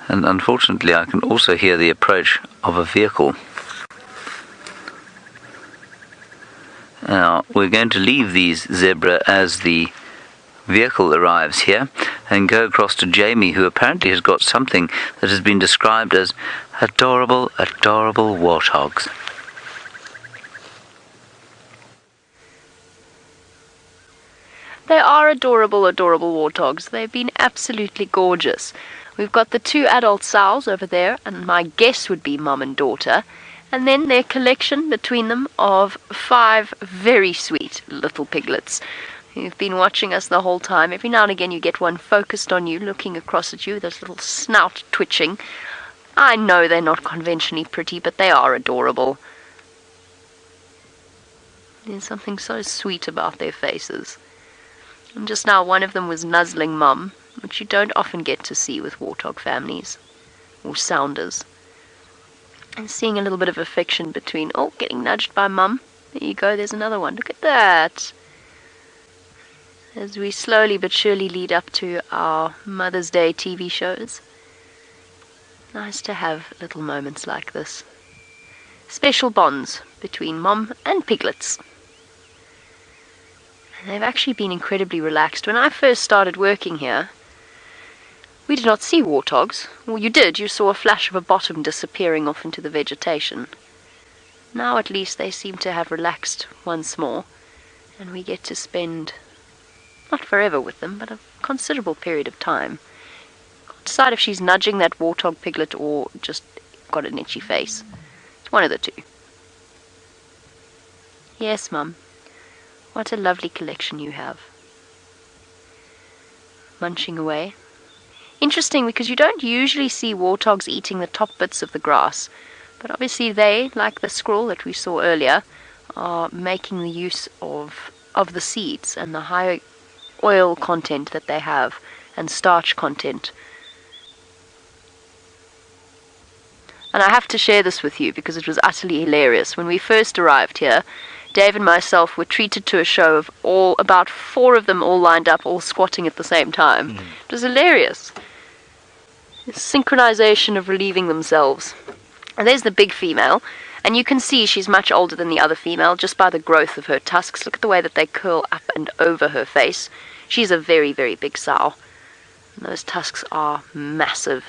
[SPEAKER 2] And unfortunately I can also hear the approach of a vehicle. Now, we're going to leave these zebra as the vehicle arrives here and go across to Jamie, who apparently has got something that has been described as adorable, adorable warthogs.
[SPEAKER 4] They are adorable, adorable warthogs. They've been absolutely gorgeous. We've got the 2 adult sows over there, and my guess would be mum and daughter. And then their collection between them of 5 very sweet little piglets who've been watching us the whole time. Every now and again you get one focused on you, looking across at you, this little snout twitching. I know they're not conventionally pretty, but they are adorable. There's something so sweet about their faces. And just now one of them was nuzzling mum, which you don't often get to see with warthog families, or sounders. And seeing a little bit of affection between, oh, getting nudged by mum. There you go, there's another one. Look at that. As we slowly but surely lead up to our Mother's Day TV shows. Nice to have little moments like this. Special bonds between mum and piglets. And they've actually been incredibly relaxed. When I first started working here, we did not see warthogs. Well, you did. You saw a flash of a bottom disappearing off into the vegetation. Now at least they seem to have relaxed once more, and we get to spend, not forever with them, but a considerable period of time. Decide if she's nudging that warthog piglet or just got an itchy face. It's one of the two. Yes, Mum. What a lovely collection you have. Munching away. Interesting, because you don't usually see warthogs eating the top bits of the grass, but obviously they, like the squirrel that we saw earlier, are making the use of the seeds and the high oil content that they have and starch content. And I have to share this with you because it was utterly hilarious. When we first arrived here, Dave and myself were treated to a show of about 4 of them all lined up, all squatting at the same time. It was hilarious. This synchronization of relieving themselves. And there's the big female, and you can see she's much older than the other female just by the growth of her tusks. Look at the way that they curl up and over her face. She's a very, very big sow. And those tusks are massive.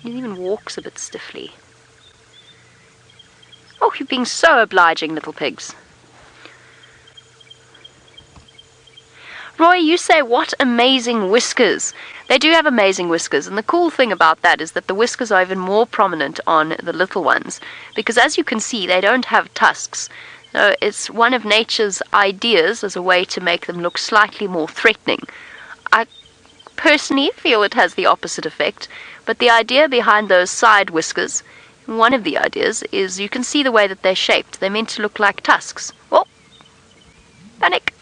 [SPEAKER 4] He even walks a bit stiffly. Oh, you're being so obliging, little pigs. Roy, you say, what amazing whiskers. They do have amazing whiskers, and the cool thing about that is that the whiskers are even more prominent on the little ones, because as you can see, they don't have tusks. So it's one of nature's ideas as a way to make them look slightly more threatening. I personally feel it has the opposite effect, but the idea behind those side whiskers, one of the ideas, is you can see the way that they're shaped. They're meant to look like tusks. Oh, panic.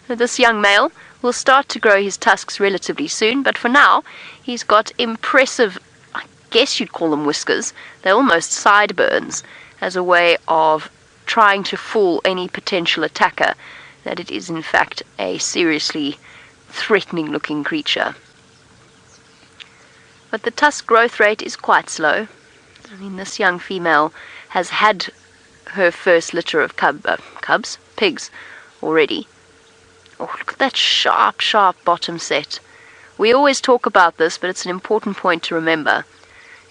[SPEAKER 4] This young male will start to grow his tusks relatively soon, but for now he's got impressive, I guess you'd call them whiskers. They're almost sideburns, as a way of trying to fool any potential attacker that it is in fact a seriously threatening looking creature. But the tusk growth rate is quite slow. I mean, this young female has had her first litter of pigs already. Oh, look at that sharp, sharp bottom set. We always talk about this, but it's an important point to remember.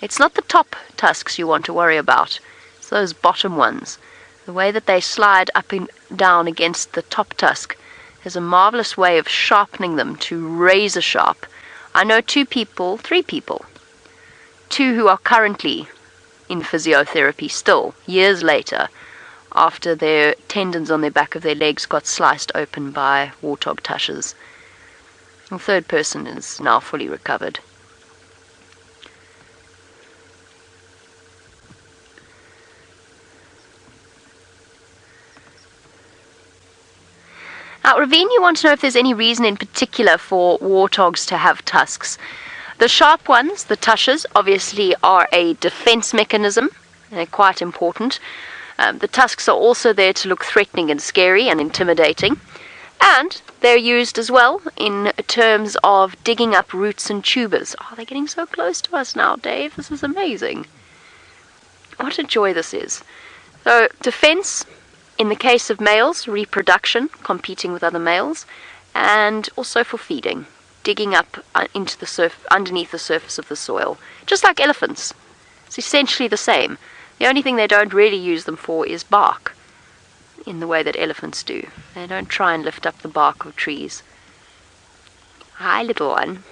[SPEAKER 4] It's not the top tusks you want to worry about. It's those bottom ones. The way that they slide up and down against the top tusk is a marvelous way of sharpening them to razor sharp. I know three people, two who are currently in physiotherapy still, years later, after their tendons on the back of their legs got sliced open by warthog tushes. The third person is now fully recovered. Now, Ravine, you want to know if there's any reason in particular for warthogs to have tusks. The sharp ones, the tushes, obviously are a defense mechanism. They're quite important. The tusks are also there to look threatening and scary and intimidating. And they're used as well in terms of digging up roots and tubers. Oh, they're getting so close to us now, Dave. This is amazing. What a joy this is. So, defense, in the case of males, reproduction, competing with other males, and also for feeding, digging up into the underneath the surface of the soil, just like elephants. It's essentially the same. The only thing they don't really use them for is bark, in the way that elephants do. They don't try and lift up the bark of trees. Hi, little one.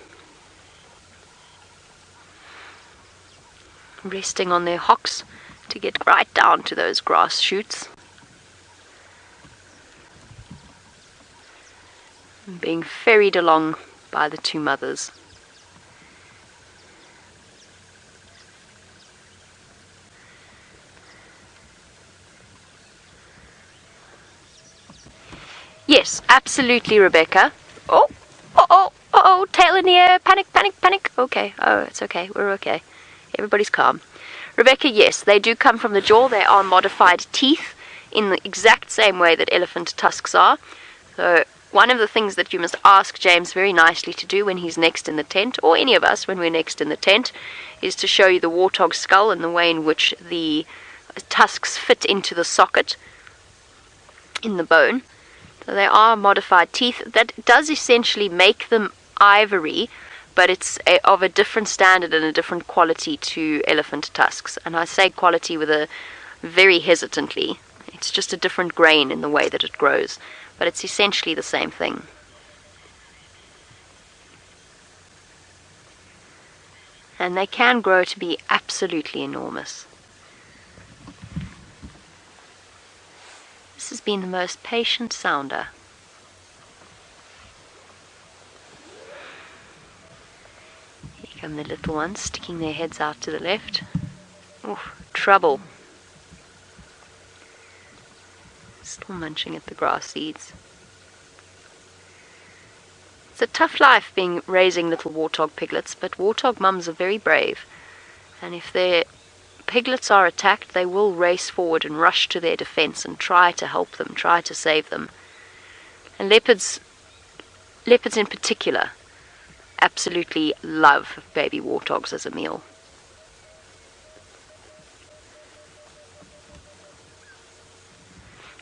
[SPEAKER 4] Resting on their hocks to get right down to those grass shoots. And being ferried along by the two mothers. Yes, absolutely, Rebecca. Oh, tail in the air, panic. Okay, oh, it's okay, we're okay. Everybody's calm. Rebecca, yes, they do come from the jaw. They are modified teeth in the exact same way that elephant tusks are. So one of the things that you must ask James very nicely to do when he's next in the tent, or any of us when we're next in the tent, is to show you the warthog skull and the way in which the tusks fit into the socket in the bone. So they are modified teeth. That does essentially make them ivory, but it's of a different standard and a different quality to elephant tusks. And I say quality with a very hesitantly. It's just a different grain in the way that it grows, but it's essentially the same thing. And they can grow to be absolutely enormous. This has been the most patient sounder. Here come the little ones sticking their heads out to the left. Oof, trouble. Still munching at the grass seeds. It's a tough life raising little warthog piglets, but warthog mums are very brave. And if their piglets are attacked, they will race forward and rush to their defense and try to help them, try to save them. And leopards in particular, absolutely love baby warthogs as a meal.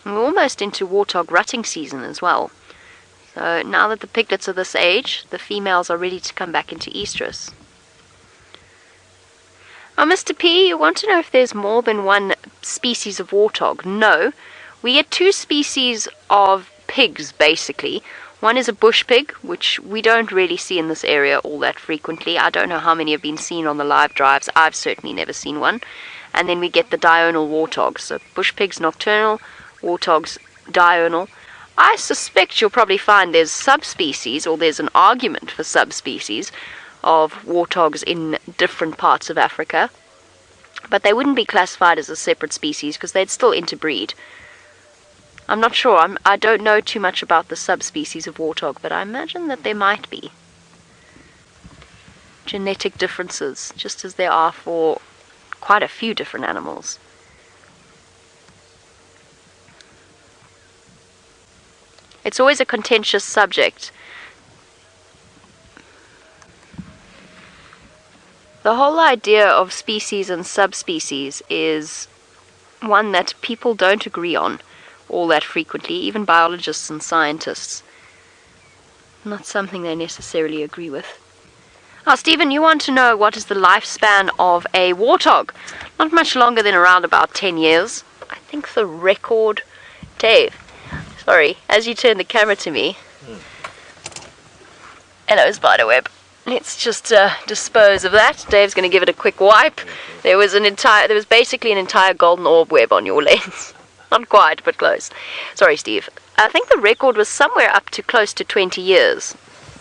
[SPEAKER 4] And we're almost into warthog rutting season as well. So now that the piglets are this age, the females are ready to come back into estrus. Oh, Mr. P, you want to know if there's more than one species of warthog? No. We get two species of pigs, basically. One is a bush pig, which we don't really see in this area all that frequently. I don't know how many have been seen on the live drives. I've certainly never seen one. And then we get the diurnal warthogs. So bush pigs nocturnal, warthogs diurnal. I suspect you'll probably find there's subspecies, or there's an argument for subspecies, of warthogs in different parts of Africa. But they wouldn't be classified as a separate species because they'd still interbreed. I'm not sure. I don't know too much about the subspecies of warthog, but I imagine that there might be genetic differences, just as there are for quite a few different animals. It's always a contentious subject. The whole idea of species and subspecies is one that people don't agree on. all that frequently, even biologists and scientists. Not something they necessarily agree with. Now, Stephen, you want to know what is the lifespan of a warthog? Not much longer than around about 10 years. I think the record... Dave, sorry, as you turn the camera to me... Hello, spiderweb. Let's just dispose of that. Dave's going to give it a quick wipe. There was basically an entire golden orb web on your lens. Not quite, but close. Sorry, Steve. I think the record was somewhere up to close to 20 years.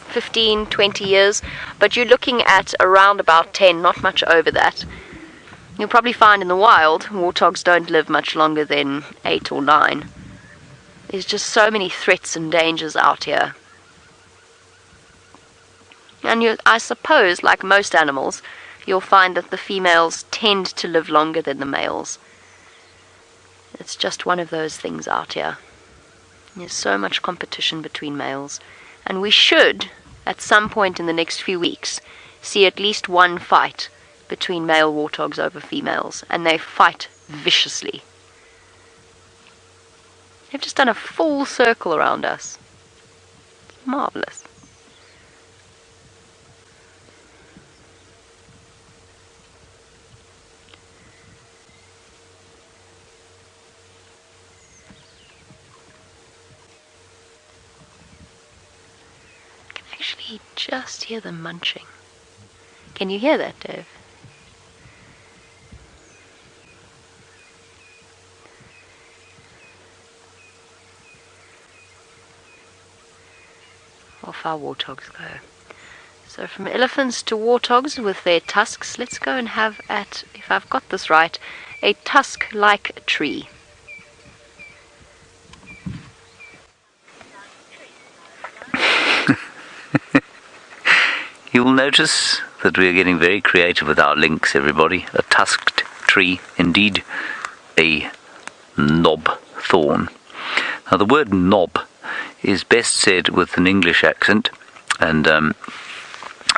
[SPEAKER 4] 15, 20 years. But you're looking at around about 10, not much over that. You'll probably find in the wild, warthogs don't live much longer than 8 or 9. There's just so many threats and dangers out here. And I suppose, like most animals, you'll find that the females tend to live longer than the males. It's just one of those things out here. There's so much competition between males. And we should, at some point in the next few weeks, see at least one fight between male warthogs over females. And they fight viciously. They've just done a full circle around us. It's marvelous. Actually just hear them munching. Can you hear that, Dave? Off our warthogs go. So from elephants to warthogs with their tusks, let's go and have at, if I've got this right, a tusk-like tree.
[SPEAKER 2] You'll notice that we are getting very creative with our links, everybody. A tusked tree, indeed a knob thorn. Now the word knob is best said with an English accent and an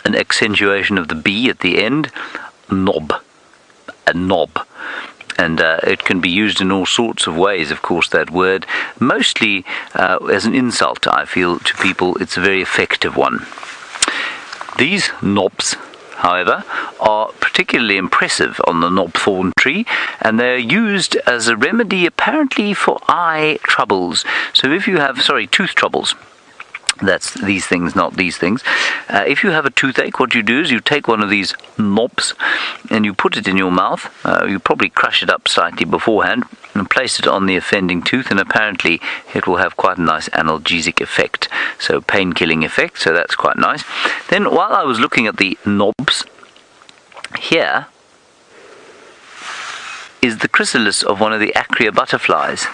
[SPEAKER 2] accentuation of the B at the end. Knob. A knob. And it can be used in all sorts of ways, of course, that word. Mostly as an insult, I feel, to people. It's a very effective one. These knobs, however, are particularly impressive on the knob thorn tree, and they're used as a remedy apparently for eye troubles. So if you have, tooth troubles, that's these things, not these things. If you have a toothache, what you do is you take one of these knobs and you put it in your mouth. You probably crush it up slightly beforehand and place it on the offending tooth, and apparently it will have quite a nice analgesic effect, so pain-killing effect, so that's quite nice. Then while I was looking at the knobs, here is the chrysalis of one of the Acria butterflies.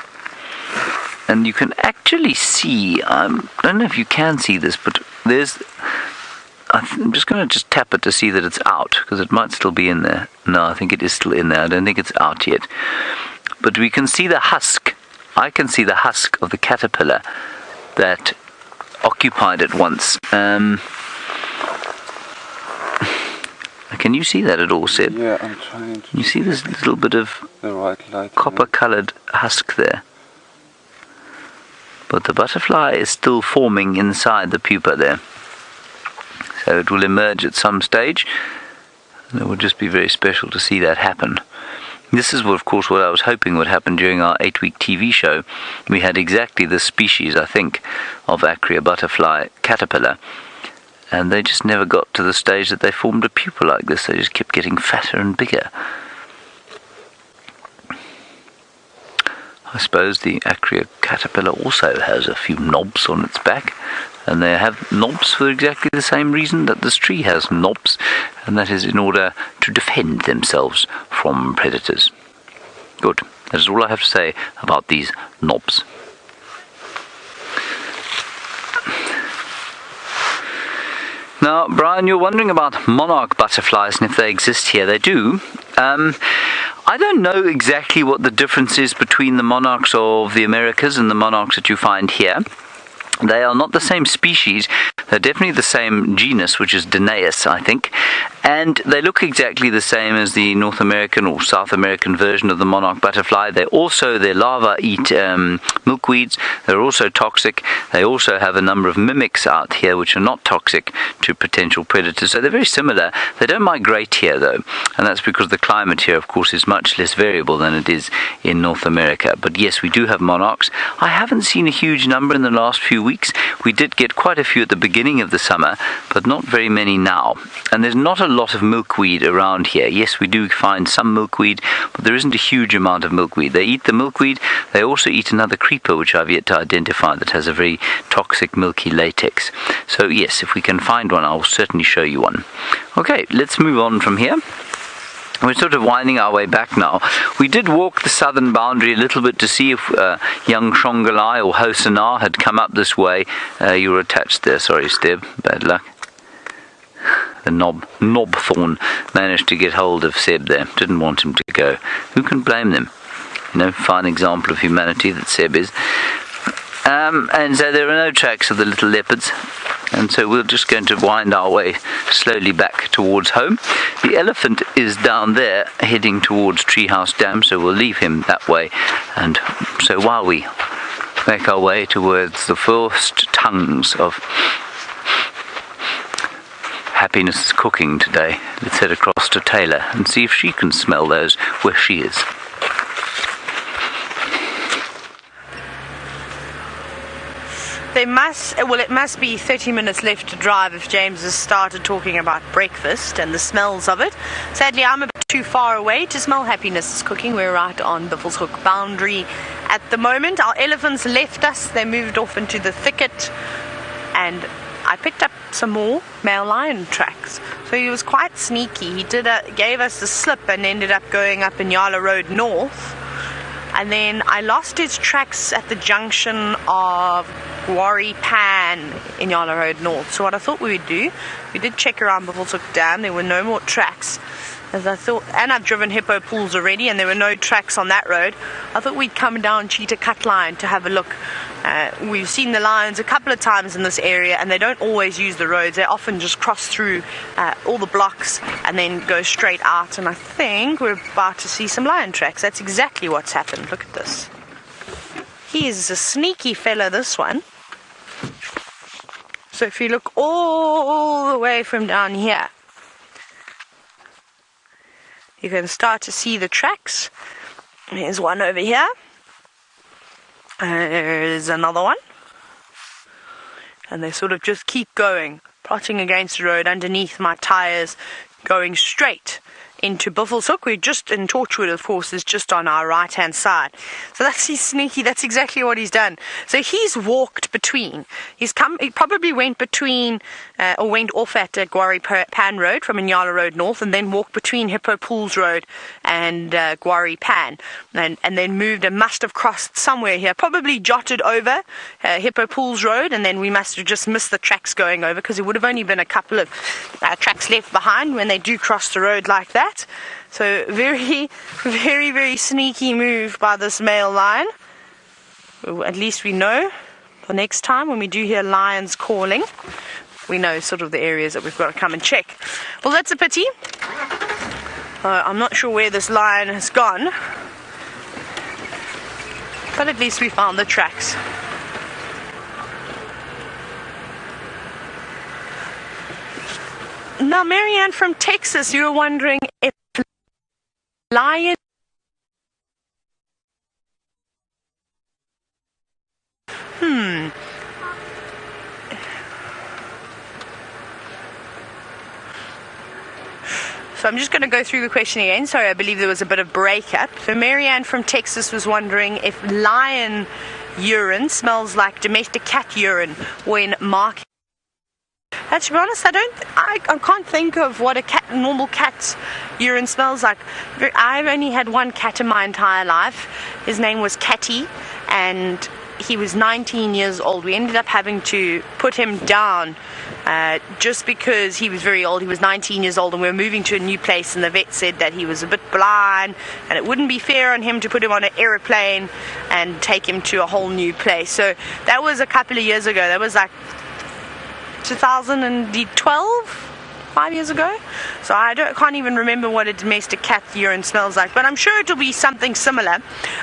[SPEAKER 2] And you can actually see, I don't know if you can see this, but I'm just going to tap it to see that it's out, because it might still be in there. No, I think it is still in there. I don't think it's out yet. But we can see the husk. I can see the husk of the caterpillar that occupied it once. Can you see that at all, Seb?
[SPEAKER 3] Yeah, I'm trying to.
[SPEAKER 2] You see this little bit of copper-coloured husk there? But the butterfly is still forming inside the pupa there. So it will emerge at some stage, and it would just be very special to see that happen. This is, of course, what I was hoping would happen during our 8-week TV show. We had exactly this species, I think, of Acria butterfly caterpillar, and they just never got to the stage that they formed a pupa like this. They just kept getting fatter and bigger. I suppose the Acria caterpillar also has a few knobs on its back, and they have knobs for exactly the same reason that this tree has knobs, and that is in order to defend themselves from predators. Good. That is all I have to say about these knobs. Now, Brian, you're wondering about monarch butterflies and if they exist here. They do. I don't know exactly what the difference is between the monarchs of the Americas and the monarchs that you find here. They are not the same species. They're definitely the same genus, which is Danaus, I think. And they look exactly the same as the North American or South American version of the monarch butterfly. Their larvae eat milkweeds. They're also toxic. They also have a number of mimics out here which are not toxic to potential predators. So they're very similar. They don't migrate here, though. And that's because the climate here, of course, is much less variable than it is in North America. But yes, we do have monarchs. I haven't seen a huge number in the last few weeks. We did get quite a few at the beginning of the summer, but not very many now. And there's not a lot of milkweed around here. Yes, we do find some milkweed, but there isn't a huge amount of milkweed. They eat the milkweed. They also eat another creeper, which I've yet to identify, that has a very toxic milky latex. So yes, if we can find one, I'll certainly show you one. Okay, let's move on from here. We're sort of winding our way back now. We did walk the southern boundary a little bit to see if young Shongalai or Hosanar had come up this way. You were attached there, sorry Steb, bad luck. The knob thorn managed to get hold of Seb there, didn't want him to go. Who can blame them? You know, fine example of humanity that Seb is. And so there are no tracks of the little leopards, and so we're just going to wind our way slowly back towards home. The elephant is down there heading towards Treehouse Dam, so we'll leave him that way. And so while we make our way towards the first tongues of Happiness cooking today, let's head across to Taylor and see if she can smell those where she is.
[SPEAKER 1] It must be 30 minutes left to drive if James has started talking about breakfast and the smells of it. Sadly, I'm a bit too far away to smell Happiness cooking. We're right on Buffelshoek boundary at the moment. Our elephants left us. They moved off into the thicket, and I picked up some more male lion tracks. So he was quite sneaky. He gave us the slip and ended up going up Inyala Road North. And then I lost his tracks at the junction of Gwari Pan in Inyala Road North. So what I thought we would do, we did check around Buffelshoek Dam. There were no more tracks. As I thought, and I've driven Hippo Pools already, and there were no tracks on that road. I thought we'd come down Cheetah Cut Line to have a look. We've seen the lions a couple of times in this area, and they don't always use the roads. They often just cross through all the blocks and then go straight out. And I think we're about to see some lion tracks. That's exactly what's happened. Look at this. He is a sneaky fella, this one. So if you look all the way from down here, you can start to see the tracks. There's one over here. There's another one. And they sort of just keep going, plotting against the road underneath my tires, going straight into Buffelshoek. We're just in Torchwood, of course, is just on our right hand side. So that's he's sneaky. That's exactly what he's done. So he's walked between. He probably went between or went off at Gwari Pan Road from Inyala Road North, and then walked between Hippo Pools Road and Gwari Pan, and then moved and must have crossed somewhere here. Probably jotted over Hippo Pools Road, and then we must have just missed the tracks going over, because there would have only been a couple of tracks left behind when they do cross the road like that. So very, very, very sneaky move by this male lion. At least we know the next time when we do hear lions calling, we know sort of the areas that we've got to come and check. Well, that's a pity. I'm not sure where this lion has gone, but at least we found the tracks. Now, Marianne from Texas, you were wondering if lion... So I'm just going to go through the question again. Sorry, I believe there was a bit of breakup. So Marianne from Texas was wondering if lion urine smells like domestic cat urine when marking. To be honest, I can't think of what a normal cat's urine smells like. I've only had one cat in my entire life. His name was Catty, and he was 19 years old. We ended up having to put him down just because he was very old. He was 19 years old and we were moving to a new place, and the vet said that he was a bit blind and it wouldn't be fair on him to put him on an aeroplane and take him to a whole new place. So that was a couple of years ago. That was like 2012, 5 years ago. So I can't even remember what a domestic cat urine smells like, but I'm sure it'll be something similar.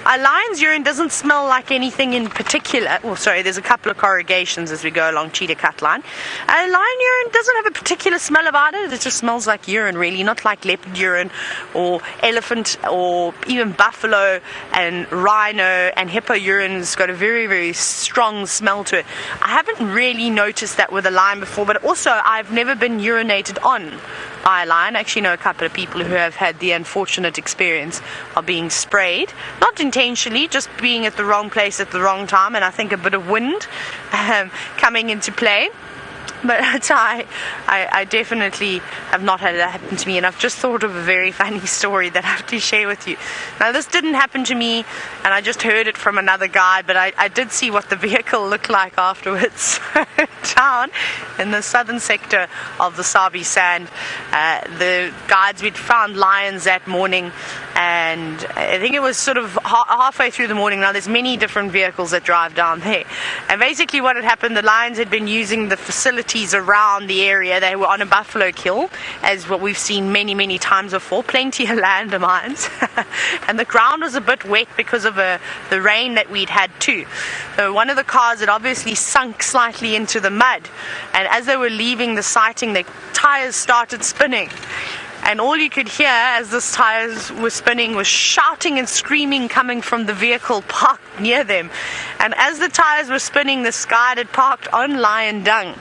[SPEAKER 1] A lion's urine doesn't smell like anything in particular. Well, sorry, there's a couple of corrugations as we go along Cheetah cut line. A lion urine doesn't have a particular smell about it. It just smells like urine, really, not like leopard urine or elephant or even buffalo and rhino and hippo urine. Has got a very, very strong smell to it. I haven't really noticed that with a lion before, but also I've never been urinated on by a lion. I actually know a couple of people who have had the unfortunate experience of being sprayed, not intentionally, just being at the wrong place at the wrong time, and I think a bit of wind coming into play. But I definitely have not had that happen to me, and I've just thought of a very funny story that I have to share with you. Now, this didn't happen to me, and I just heard it from another guy, but I did see what the vehicle looked like afterwards. Down in the southern sector of the Sabi Sand, the guides, we'd found lions that morning, and I think it was sort of halfway through the morning. Now, there's many different vehicles that drive down there, and basically what had happened, the lions had been using the facilities around the area. They were on a buffalo kill, as what we've seen many times before, plenty of landmines, and the ground was a bit wet because of the rain that we'd had too. So one of the cars had obviously sunk slightly into the mud, and as they were leaving the sighting, the tires started spinning. And all you could hear as the tires were spinning was shouting and screaming coming from the vehicle parked near them. And as the tires were spinning, this guy had parked on lion dung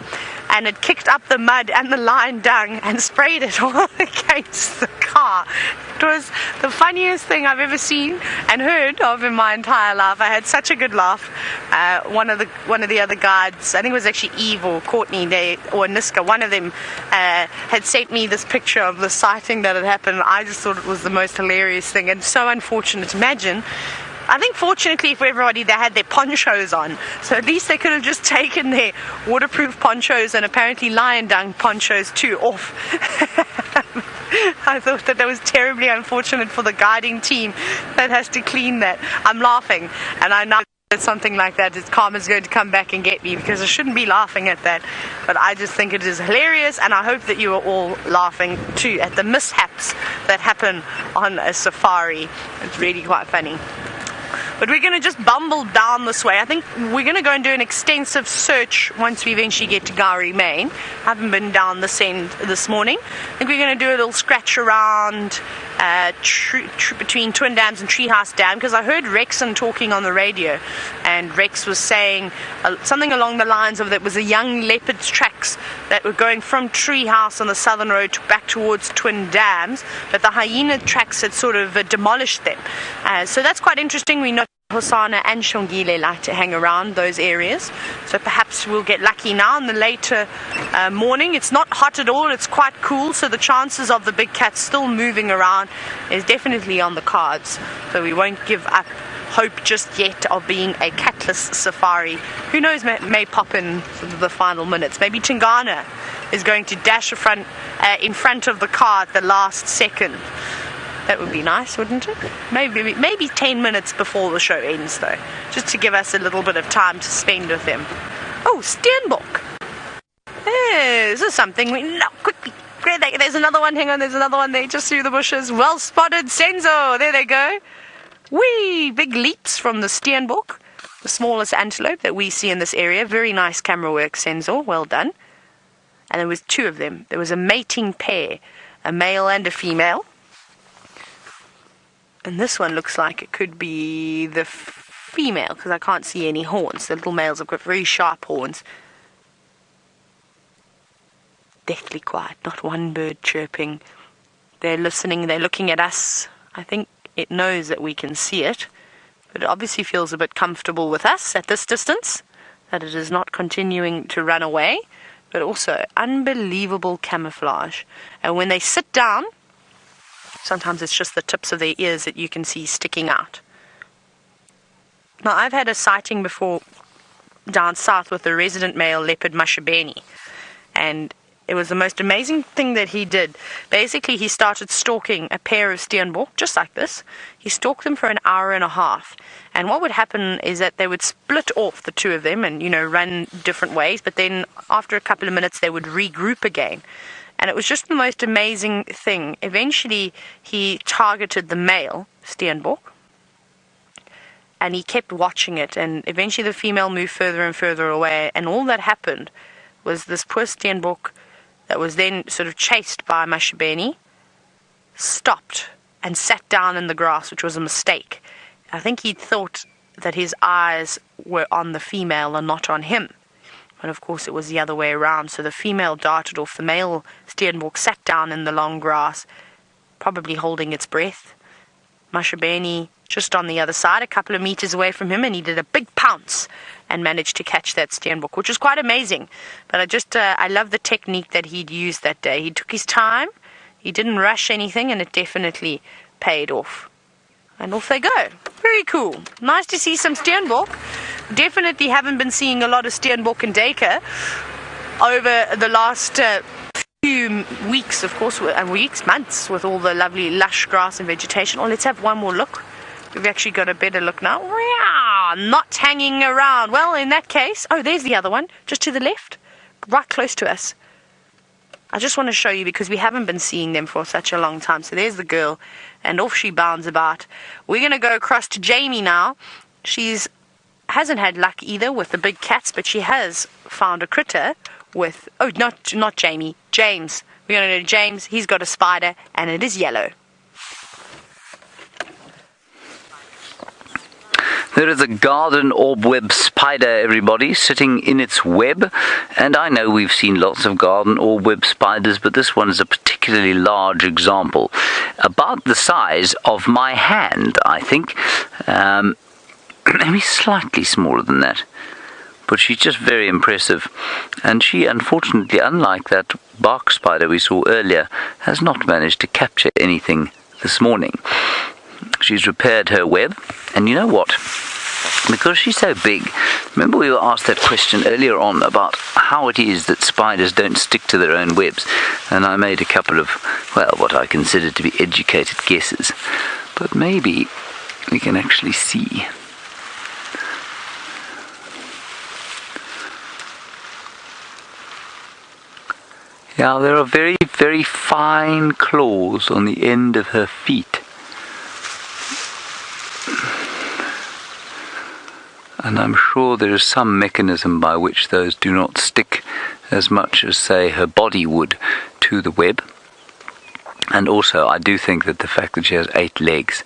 [SPEAKER 1] and had kicked up the mud and the lion dung and sprayed it all against the car. It was the funniest thing I've ever seen and heard of in my entire life. I had such a good laugh. One of the other guides, I think it was actually Eve or Courtney, or Niska, one of them had sent me this picture of the sighting that had happened. I just thought it was the most hilarious thing and so unfortunate. Imagine, I think fortunately for everybody, they had their ponchos on, so at least they could have just taken their waterproof ponchos and apparently lion dung ponchos too off. I thought that was terribly unfortunate for the guiding team that has to clean that. I'm laughing, and I know that something like that, karma's going to come back and get me, because I shouldn't be laughing at that, but I just think it is hilarious, and I hope that you are all laughing too at the mishaps that happen on a safari. It's really quite funny. But we're going to just bumble down this way. I think we're going to go and do an extensive search once we eventually get to Gowrie Main. I haven't been down this end this morning. I think we're going to do a little scratch around between Twin Dams and Treehouse Dam, because I heard Rexon talking on the radio, and Rex was saying something along the lines of that was a young leopard's tracks that were going from Treehouse on the southern road back towards Twin Dams, but the hyena tracks had sort of demolished them. So that's quite interesting. We know Hosana and Shongile like to hang around those areas, so perhaps we'll get lucky now in the later morning. It's not hot at all, it's quite cool, so the chances of the big cats still moving around is definitely on the cards, so we won't give up hope just yet of being a catless safari. Who knows, may pop in for the final minutes. Maybe Tingana is going to dash in front of the car at the last second. That would be nice, wouldn't it? Maybe 10 minutes before the show ends, though, just to give us a little bit of time to spend with them. Oh, Steenbok. Hey, this is something we know quickly. There's another one. Hang on, there's another one there just through the bushes. Well spotted, Senzo. There they go. Whee! Big leaps from the Steenbok, the smallest antelope that we see in this area. Very nice camera work, Senzo. Well done. And there was two of them. There was a mating pair, a male and a female. And this one looks like it could be the female, because I can't see any horns. The little males have got very sharp horns. Deathly quiet, not one bird chirping. They're listening, they're looking at us. I think it knows that we can see it, but it obviously feels a bit comfortable with us at this distance, that it is not continuing to run away, but also unbelievable camouflage. And when they sit down, sometimes it's just the tips of their ears that you can see sticking out. Now, I've had a sighting before down south with the resident male leopard Mashabeni. and it was the most amazing thing that he did. Basically, he started stalking a pair of steenbok, just like this. He stalked them for an hour and a half. And what would happen is that they would split off, the two of them, and, run different ways. But then after a couple of minutes, they would regroup again. And it was just the most amazing thing. Eventually, he targeted the male steenbok, and he kept watching it. And eventually, the female moved further and further away. And all that happened was this poor steenbok that was then sort of chased by Mashabeni stopped and sat down in the grass, which was a mistake. I think he thought that his eyes were on the female and not on him. But of course it was the other way around. So the female darted off. The male steenbok sat down in the long grass, probably holding its breath. Mashabeni just on the other side, a couple of meters away from him, and he did a big pounce and managed to catch that steenbok, which was quite amazing. But I love the technique that he'd used that day. He took his time, he didn't rush anything, and it definitely paid off. And off they go. Very cool. Nice to see some steenbok. Definitely haven't been seeing a lot of steenbok in Deka over the last few weeks, of course, months, with all the lovely lush grass and vegetation. Oh, let's have one more look. We've actually got a better look now. Wow, not hanging around. Well, in that case, oh, there's the other one, just to the left, right close to us. I just want to show you because we haven't been seeing them for such a long time. So there's the girl, and off she bounds about. We're going to go across to Jamie now. Hasn't had luck either with the big cats, but she has found a critter with, oh, not Jamie, James. We're going to go to James. He's got a spider, and it is yellow.
[SPEAKER 2] There is a garden orb-web spider, everybody, sitting in its web. And I know we've seen lots of garden orb-web spiders, but this one is a particularly large example. About the size of my hand, I think. Maybe slightly smaller than that. But she's just very impressive. And she, unfortunately, unlike that bark spider we saw earlier, has not managed to capture anything this morning. She's repaired her web, and you know what? Because she's so big, remember we were asked that question earlier on about how it is that spiders don't stick to their own webs, and I made a couple of, well, what I consider to be educated guesses. But maybe we can actually see. Yeah, there are very, very fine claws on the end of her feet. And I'm sure there is some mechanism by which those do not stick as much as, say, her body would to the web. And also, I do think that the fact that she has 8 legs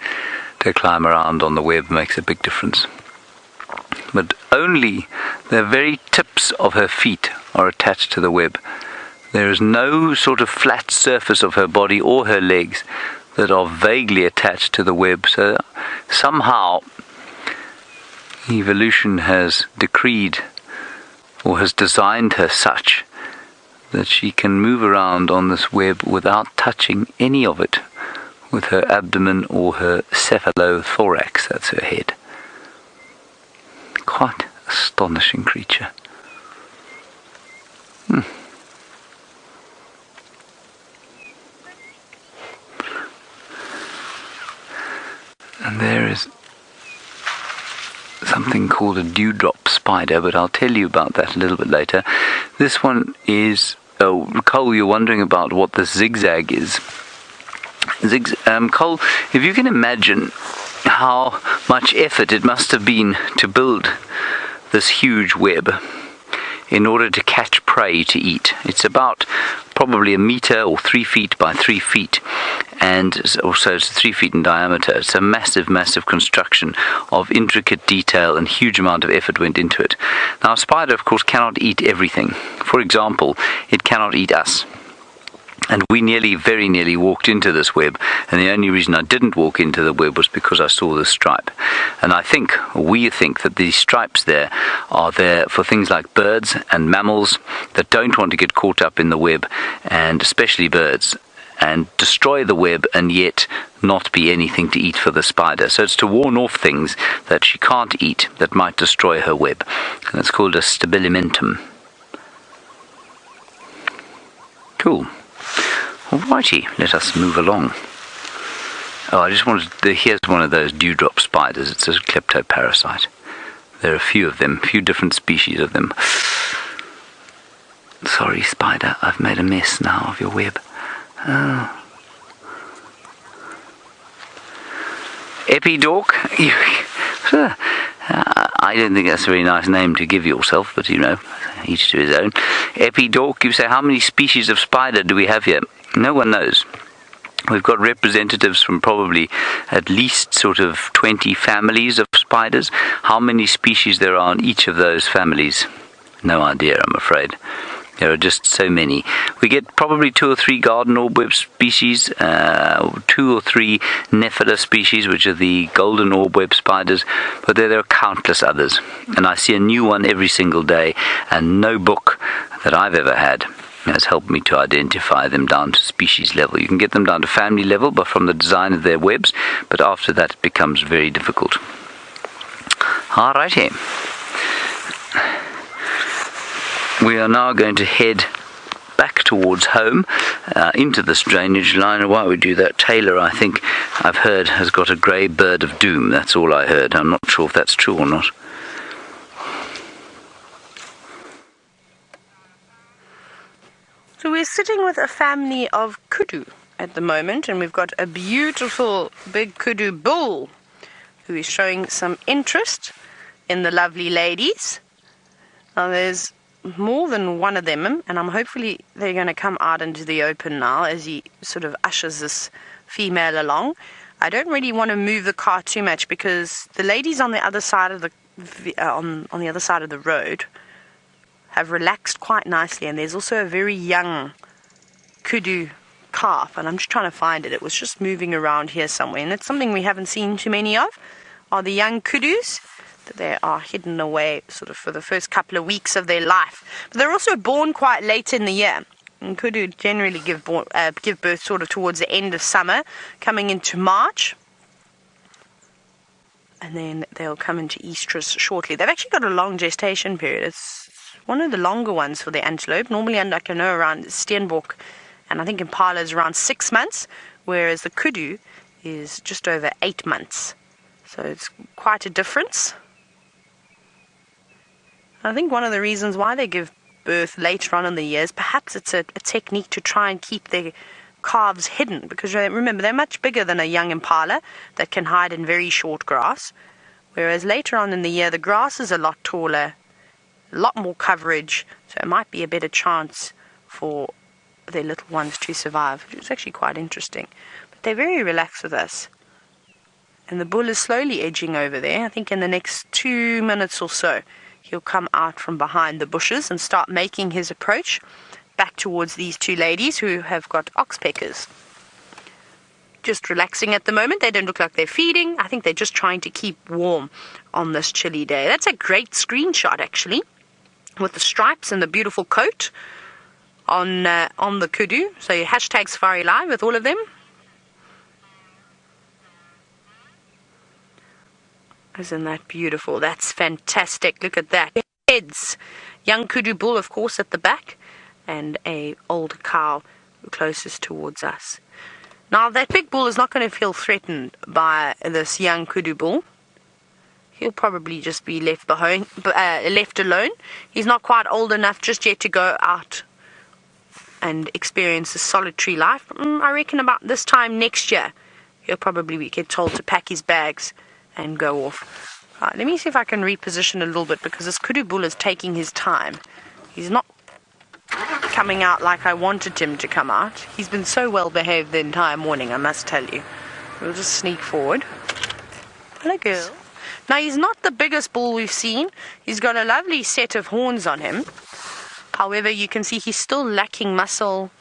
[SPEAKER 2] to climb around on the web makes a big difference. But only the very tips of her feet are attached to the web. There is no sort of flat surface of her body or her legs that are vaguely attached to the web. So somehow evolution has decreed or has designed her such that she can move around on this web without touching any of it with her abdomen or her cephalothorax, that's her head. Quite astonishing creature. And there is something called a dewdrop spider, but I'll tell you about that a little bit later. This one is, Cole, you're wondering about what the zigzag is. Cole, if you can imagine how much effort it must have been to build this huge web in order to catch prey to eat. It's about probably 1 meter or 3 feet by 3 feet, and also it's 3 feet in diameter. It's a massive, massive construction of intricate detail, and huge amount of effort went into it. Now, a spider, of course, cannot eat everything. For example, it cannot eat us. And we very nearly walked into this web, and the only reason I didn't walk into the web was because I saw the stripe. And we think that these stripes there are there for things like birds and mammals that don't want to get caught up in the web, and especially birds, and destroy the web and yet not be anything to eat for the spider. So it's to warn off things that she can't eat that might destroy her web. And it's called a stabilimentum. Cool. Alrighty, let us move along. Oh, I just wanted to, here's one of those dewdrop spiders. It's a kleptoparasite. There are a few of them, a few different species of them. Sorry, spider, I've made a mess now of your web. Oh. Epidork? I don't think that's a very nice name to give yourself, but each to his own. Epidork, you say, how many species of spider do we have here? No one knows. We've got representatives from probably at least sort of 20 families of spiders. How many species there are in each of those families? No idea, I'm afraid. There are just so many. We get probably 2 or 3 garden orbweb species, 2 or 3 Nephila species, which are the golden orbweb spiders, but there are countless others. And I see a new one every single day, and no book that I've ever had has helped me to identify them down to species level. You can get them down to family level, but from the design of their webs, but after that it becomes very difficult. Alrighty. We are now going to head back towards home, into this drainage line. And while we do that, Taylor, I think I've heard, has got a grey bird of doom. That's all I heard. I'm not sure if that's true or not.
[SPEAKER 1] So we're sitting with a family of kudu at the moment, and we've got a beautiful big kudu bull who is showing some interest in the lovely ladies. Now there's more than one of them, and hopefully they're going to come out into the open now as he sort of ushers this female along. I don't really want to move the car too much because the ladies on the other side of the on the other side of the road have relaxed quite nicely, and there's also a very young kudu calf, and I'm just trying to find it. It was just moving around here somewhere, and it's something we haven't seen too many of, are the young kudus. They are hidden away sort of for the first couple of weeks of their life. But they're also born quite late in the year. And kudu generally give birth sort of towards the end of summer, coming into March. And then they'll come into estrus shortly. They've actually got a long gestation period. It's one of the longer ones for the antelope. Normally, I know around Steenbok, and I think Impala is around 6 months, whereas the kudu is just over 8 months. So it's quite a difference. I think one of the reasons why they give birth later on in the years, perhaps it's a technique to try and keep their calves hidden, because remember, they're much bigger than a young impala that can hide in very short grass, whereas later on in the year the grass is a lot taller, a lot more coverage, so it might be a better chance for their little ones to survive, which is actually quite interesting. But they're very relaxed with us. And the bull is slowly edging over there. I think in the next 2 minutes or so he'll come out from behind the bushes and start making his approach back towards these 2 ladies who have got oxpeckers. Just relaxing at the moment. They don't look like they're feeding. I think they're just trying to keep warm on this chilly day. That's a great screenshot, actually, with the stripes and the beautiful coat on the kudu. So you hashtag Safari Live with all of them. Isn't that beautiful? That's fantastic. Look at that. Heads. Young kudu bull, of course, at the back, and a old cow closest towards us. Now, that big bull is not going to feel threatened by this young kudu bull. He'll probably just be left alone. He's not quite old enough just yet to go out and experience a solitary life. I reckon about this time next year, he'll probably get told to pack his bags and go off. Right, let me see if I can reposition a little bit, because this kudu bull is taking his time. He's not coming out like I wanted him to come out. He's been so well behaved the entire morning, I must tell you. We'll just sneak forward. Hello, girl. Now, he's not the biggest bull we've seen. He's got a lovely set of horns on him. However, you can see he's still lacking muscle.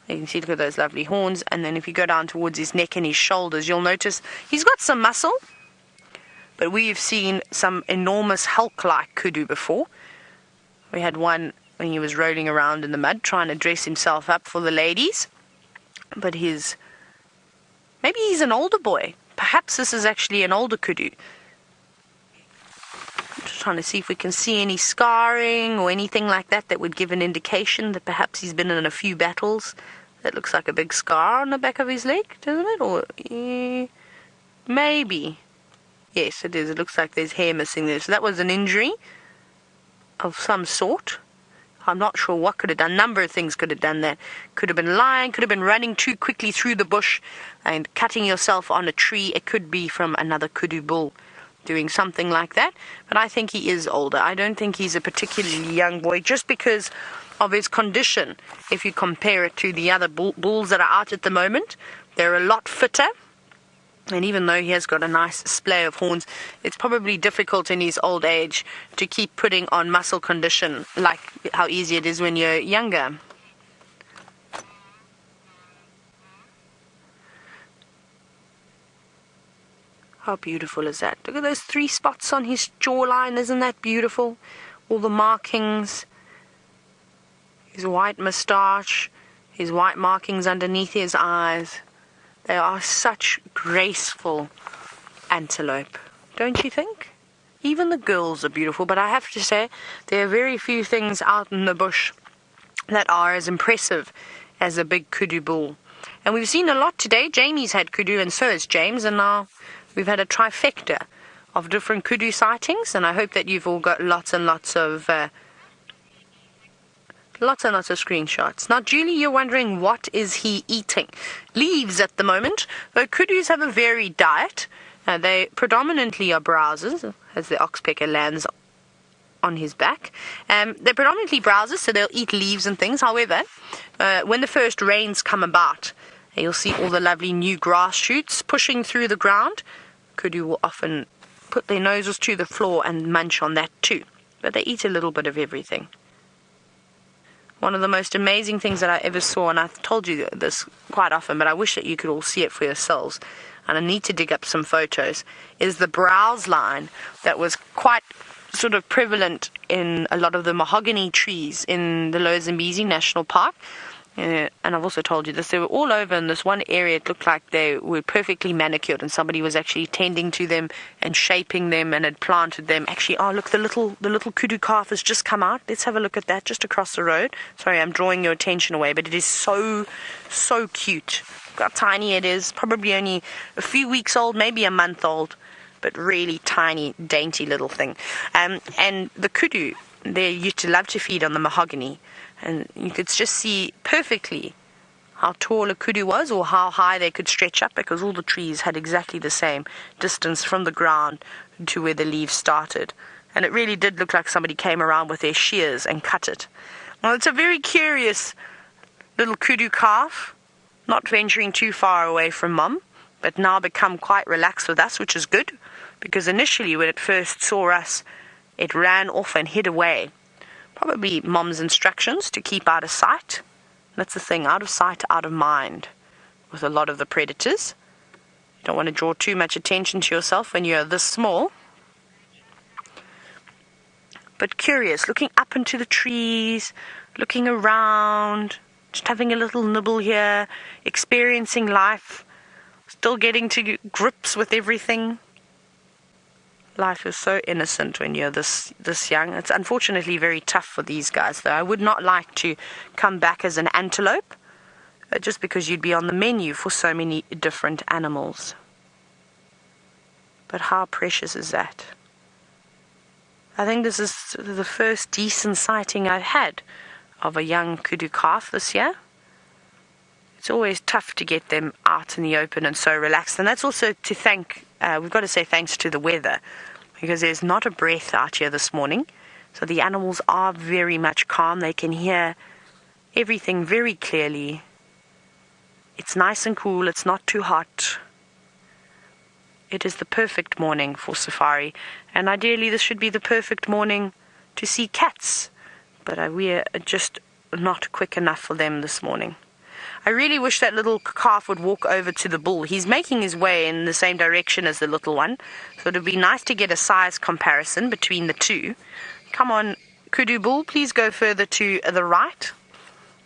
[SPEAKER 1] You can see, look at those lovely horns. And then if you go down towards his neck and his shoulders, you'll notice he's got some muscle. But we've seen some enormous Hulk-like kudu before. We had one when he was rolling around in the mud trying to dress himself up for the ladies. But maybe he's an older boy. Perhaps this is actually an older kudu. Just trying to see if we can see any scarring or anything like that that would give an indication that perhaps he's been in a few battles. That looks like a big scar on the back of his leg, doesn't it? Or maybe. Yes, it is. It looks like there's hair missing there. So that was an injury of some sort. I'm not sure what could have done. A number of things could have done that. Could have been lying, could have been running too quickly through the bush and cutting yourself on a tree. It could be from another kudu bull doing something like that. But I think he is older. I don't think he's a particularly young boy just because of his condition. If you compare it to the other bulls that are out at the moment, they're a lot fitter. And even though he has got a nice splay of horns, it's probably difficult in his old age to keep putting on muscle condition like how easy it is when you're younger. How beautiful is that? Look at those 3 spots on his jawline. Isn't that beautiful? All the markings. His white moustache. His white markings underneath his eyes. They are such graceful antelope, don't you think? Even the girls are beautiful, but I have to say there are very few things out in the bush that are as impressive as a big kudu bull. And we've seen a lot today. Jamie's had kudu and so has James, and now we've had a trifecta of different kudu sightings, and I hope that you've all got lots and lots of screenshots. Now, Julie, you're wondering what is he eating? Leaves at the moment. Though kudus have a varied diet. They predominantly are browsers, as the oxpecker lands on his back. They're predominantly browsers, so they'll eat leaves and things. However, when the first rains come about, you'll see all the lovely new grass shoots pushing through the ground. Kudu will often put their noses to the floor and munch on that too. But they eat a little bit of everything. One of the most amazing things that I ever saw, and I've told you this quite often, but I wish that you could all see it for yourselves, and I need to dig up some photos, is the browse line that was quite sort of prevalent in a lot of the mahogany trees in the Lower Zambezi National Park. And I've also told you this, they were all over in this one area. It looked like they were perfectly manicured and somebody was actually tending to them and shaping them and had planted them. Actually, oh look, the little kudu calf has just come out. Let's have a look at that just across the road. Sorry, I'm drawing your attention away, but it is so cute. Look how tiny it is, probably only a few weeks old, maybe a month old, but really tiny, dainty little thing. And the kudu, they used to love to feed on the mahogany. And you could just see perfectly how tall a kudu was or how high they could stretch up, because all the trees had exactly the same distance from the ground to where the leaves started. And it really did look like somebody came around with their shears and cut it. Well, it's a very curious little kudu calf, not venturing too far away from mum, but now become quite relaxed with us, which is good, because initially when it first saw us, it ran off and hid away. Probably mom's instructions to keep out of sight. That's the thing, out of sight, out of mind with a lot of the predators. You don't want to draw too much attention to yourself when you're this small. But curious, looking up into the trees, looking around, just having a little nibble here, experiencing life, still getting to grips with everything. Life is so innocent when you're this young. It's unfortunately very tough for these guys, though. I would not like to come back as an antelope, just because you'd be on the menu for so many different animals. But how precious is that? I think this is the first decent sighting I've had of a young kudu calf this year. It's always tough to get them out in the open and so relaxed. And that's also to thank, we've got to say thanks to the weather, because there's not a breath out here this morning. So the animals are very much calm. They can hear everything very clearly. It's nice and cool. It's not too hot. It is the perfect morning for safari. And ideally this should be the perfect morning to see cats. But we're just not quick enough for them this morning. I really wish that little calf would walk over to the bull. He's making his way in the same direction as the little one. So it would be nice to get a size comparison between the two. Come on, kudu bull, please go further to the right.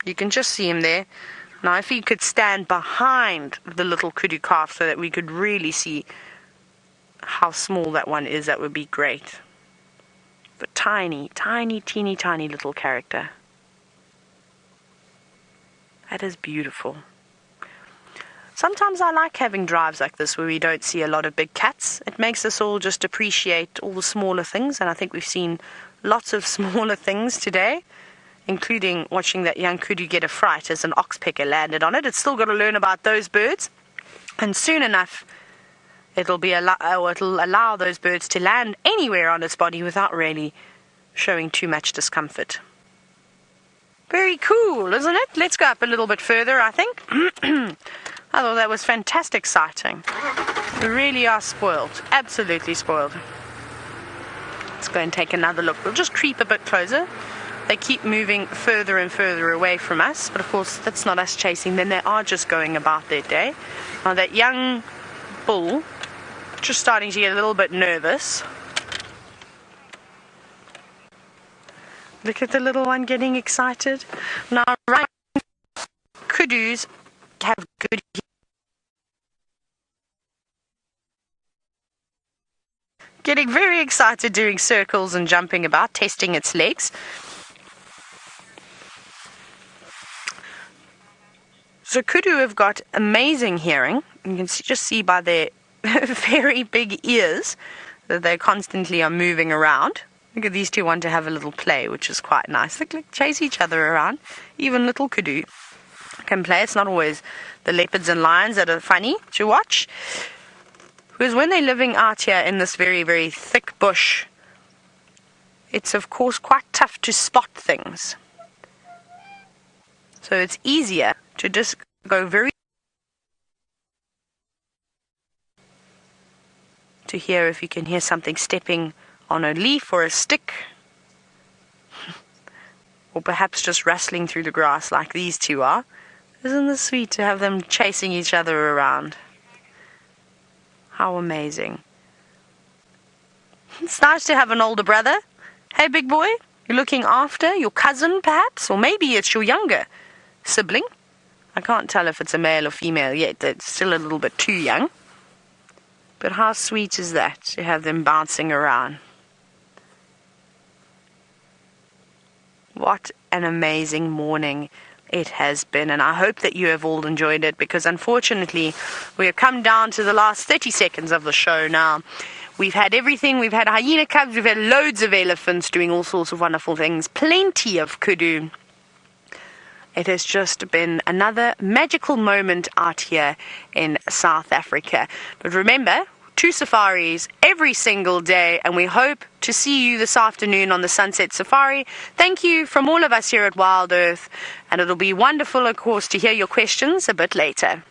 [SPEAKER 1] You can just see him there. Now, if he could stand behind the little kudu calf so that we could really see how small that one is, that would be great. But tiny, tiny, teeny, tiny little character. That is beautiful. Sometimes I like having drives like this where we don't see a lot of big cats. It makes us all just appreciate all the smaller things, and I think we've seen lots of smaller things today, including watching that young kudu get a fright as an oxpecker landed on it. It's still got to learn about those birds, and soon enough it'll allow those birds to land anywhere on its body without really showing too much discomfort. Very cool, isn't it? Let's go up a little bit further, I think. I thought that was fantastic sighting. We really are spoiled, absolutely spoiled. Let's go and take another look. We'll just creep a bit closer. They keep moving further and further away from us, but of course that's not us chasing them. They are just going about their day. Now that young bull just starting to get a little bit nervous. Look at the little one getting excited. Now, right, kudus have good getting very excited, doing circles and jumping about, testing its legs. So kudu have got amazing hearing. You can just see by their very big ears that they constantly are moving around. Look at these two want to have a little play, which is quite nice. Look, chase each other around. Even little kudu can play. It's not always the leopards and lions that are funny to watch. Because when they're living out here in this very, very thick bush, it's of course quite tough to spot things. So it's easier to just go very to hear if you can hear something stepping on a leaf or a stick, or perhaps just rustling through the grass like these two are. Isn't this sweet to have them chasing each other around? How amazing. It's nice to have an older brother. Hey, big boy, you're looking after your cousin perhaps, or maybe it's your younger sibling. I can't tell if it's a male or female yet. It's still a little bit too young. But how sweet is that to have them bouncing around? What an amazing morning it has been, and I hope that you have all enjoyed it, because unfortunately we have come down to the last 30 seconds of the show now. We've had everything. We've had hyena cubs, we've had loads of elephants doing all sorts of wonderful things, plenty of kudu. It has just been another magical moment out here in South Africa. But remember, 2 safaris every single day, and we hope to see you this afternoon on the Sunset Safari. Thank you from all of us here at Wild Earth, and it'll be wonderful, of course, to hear your questions a bit later.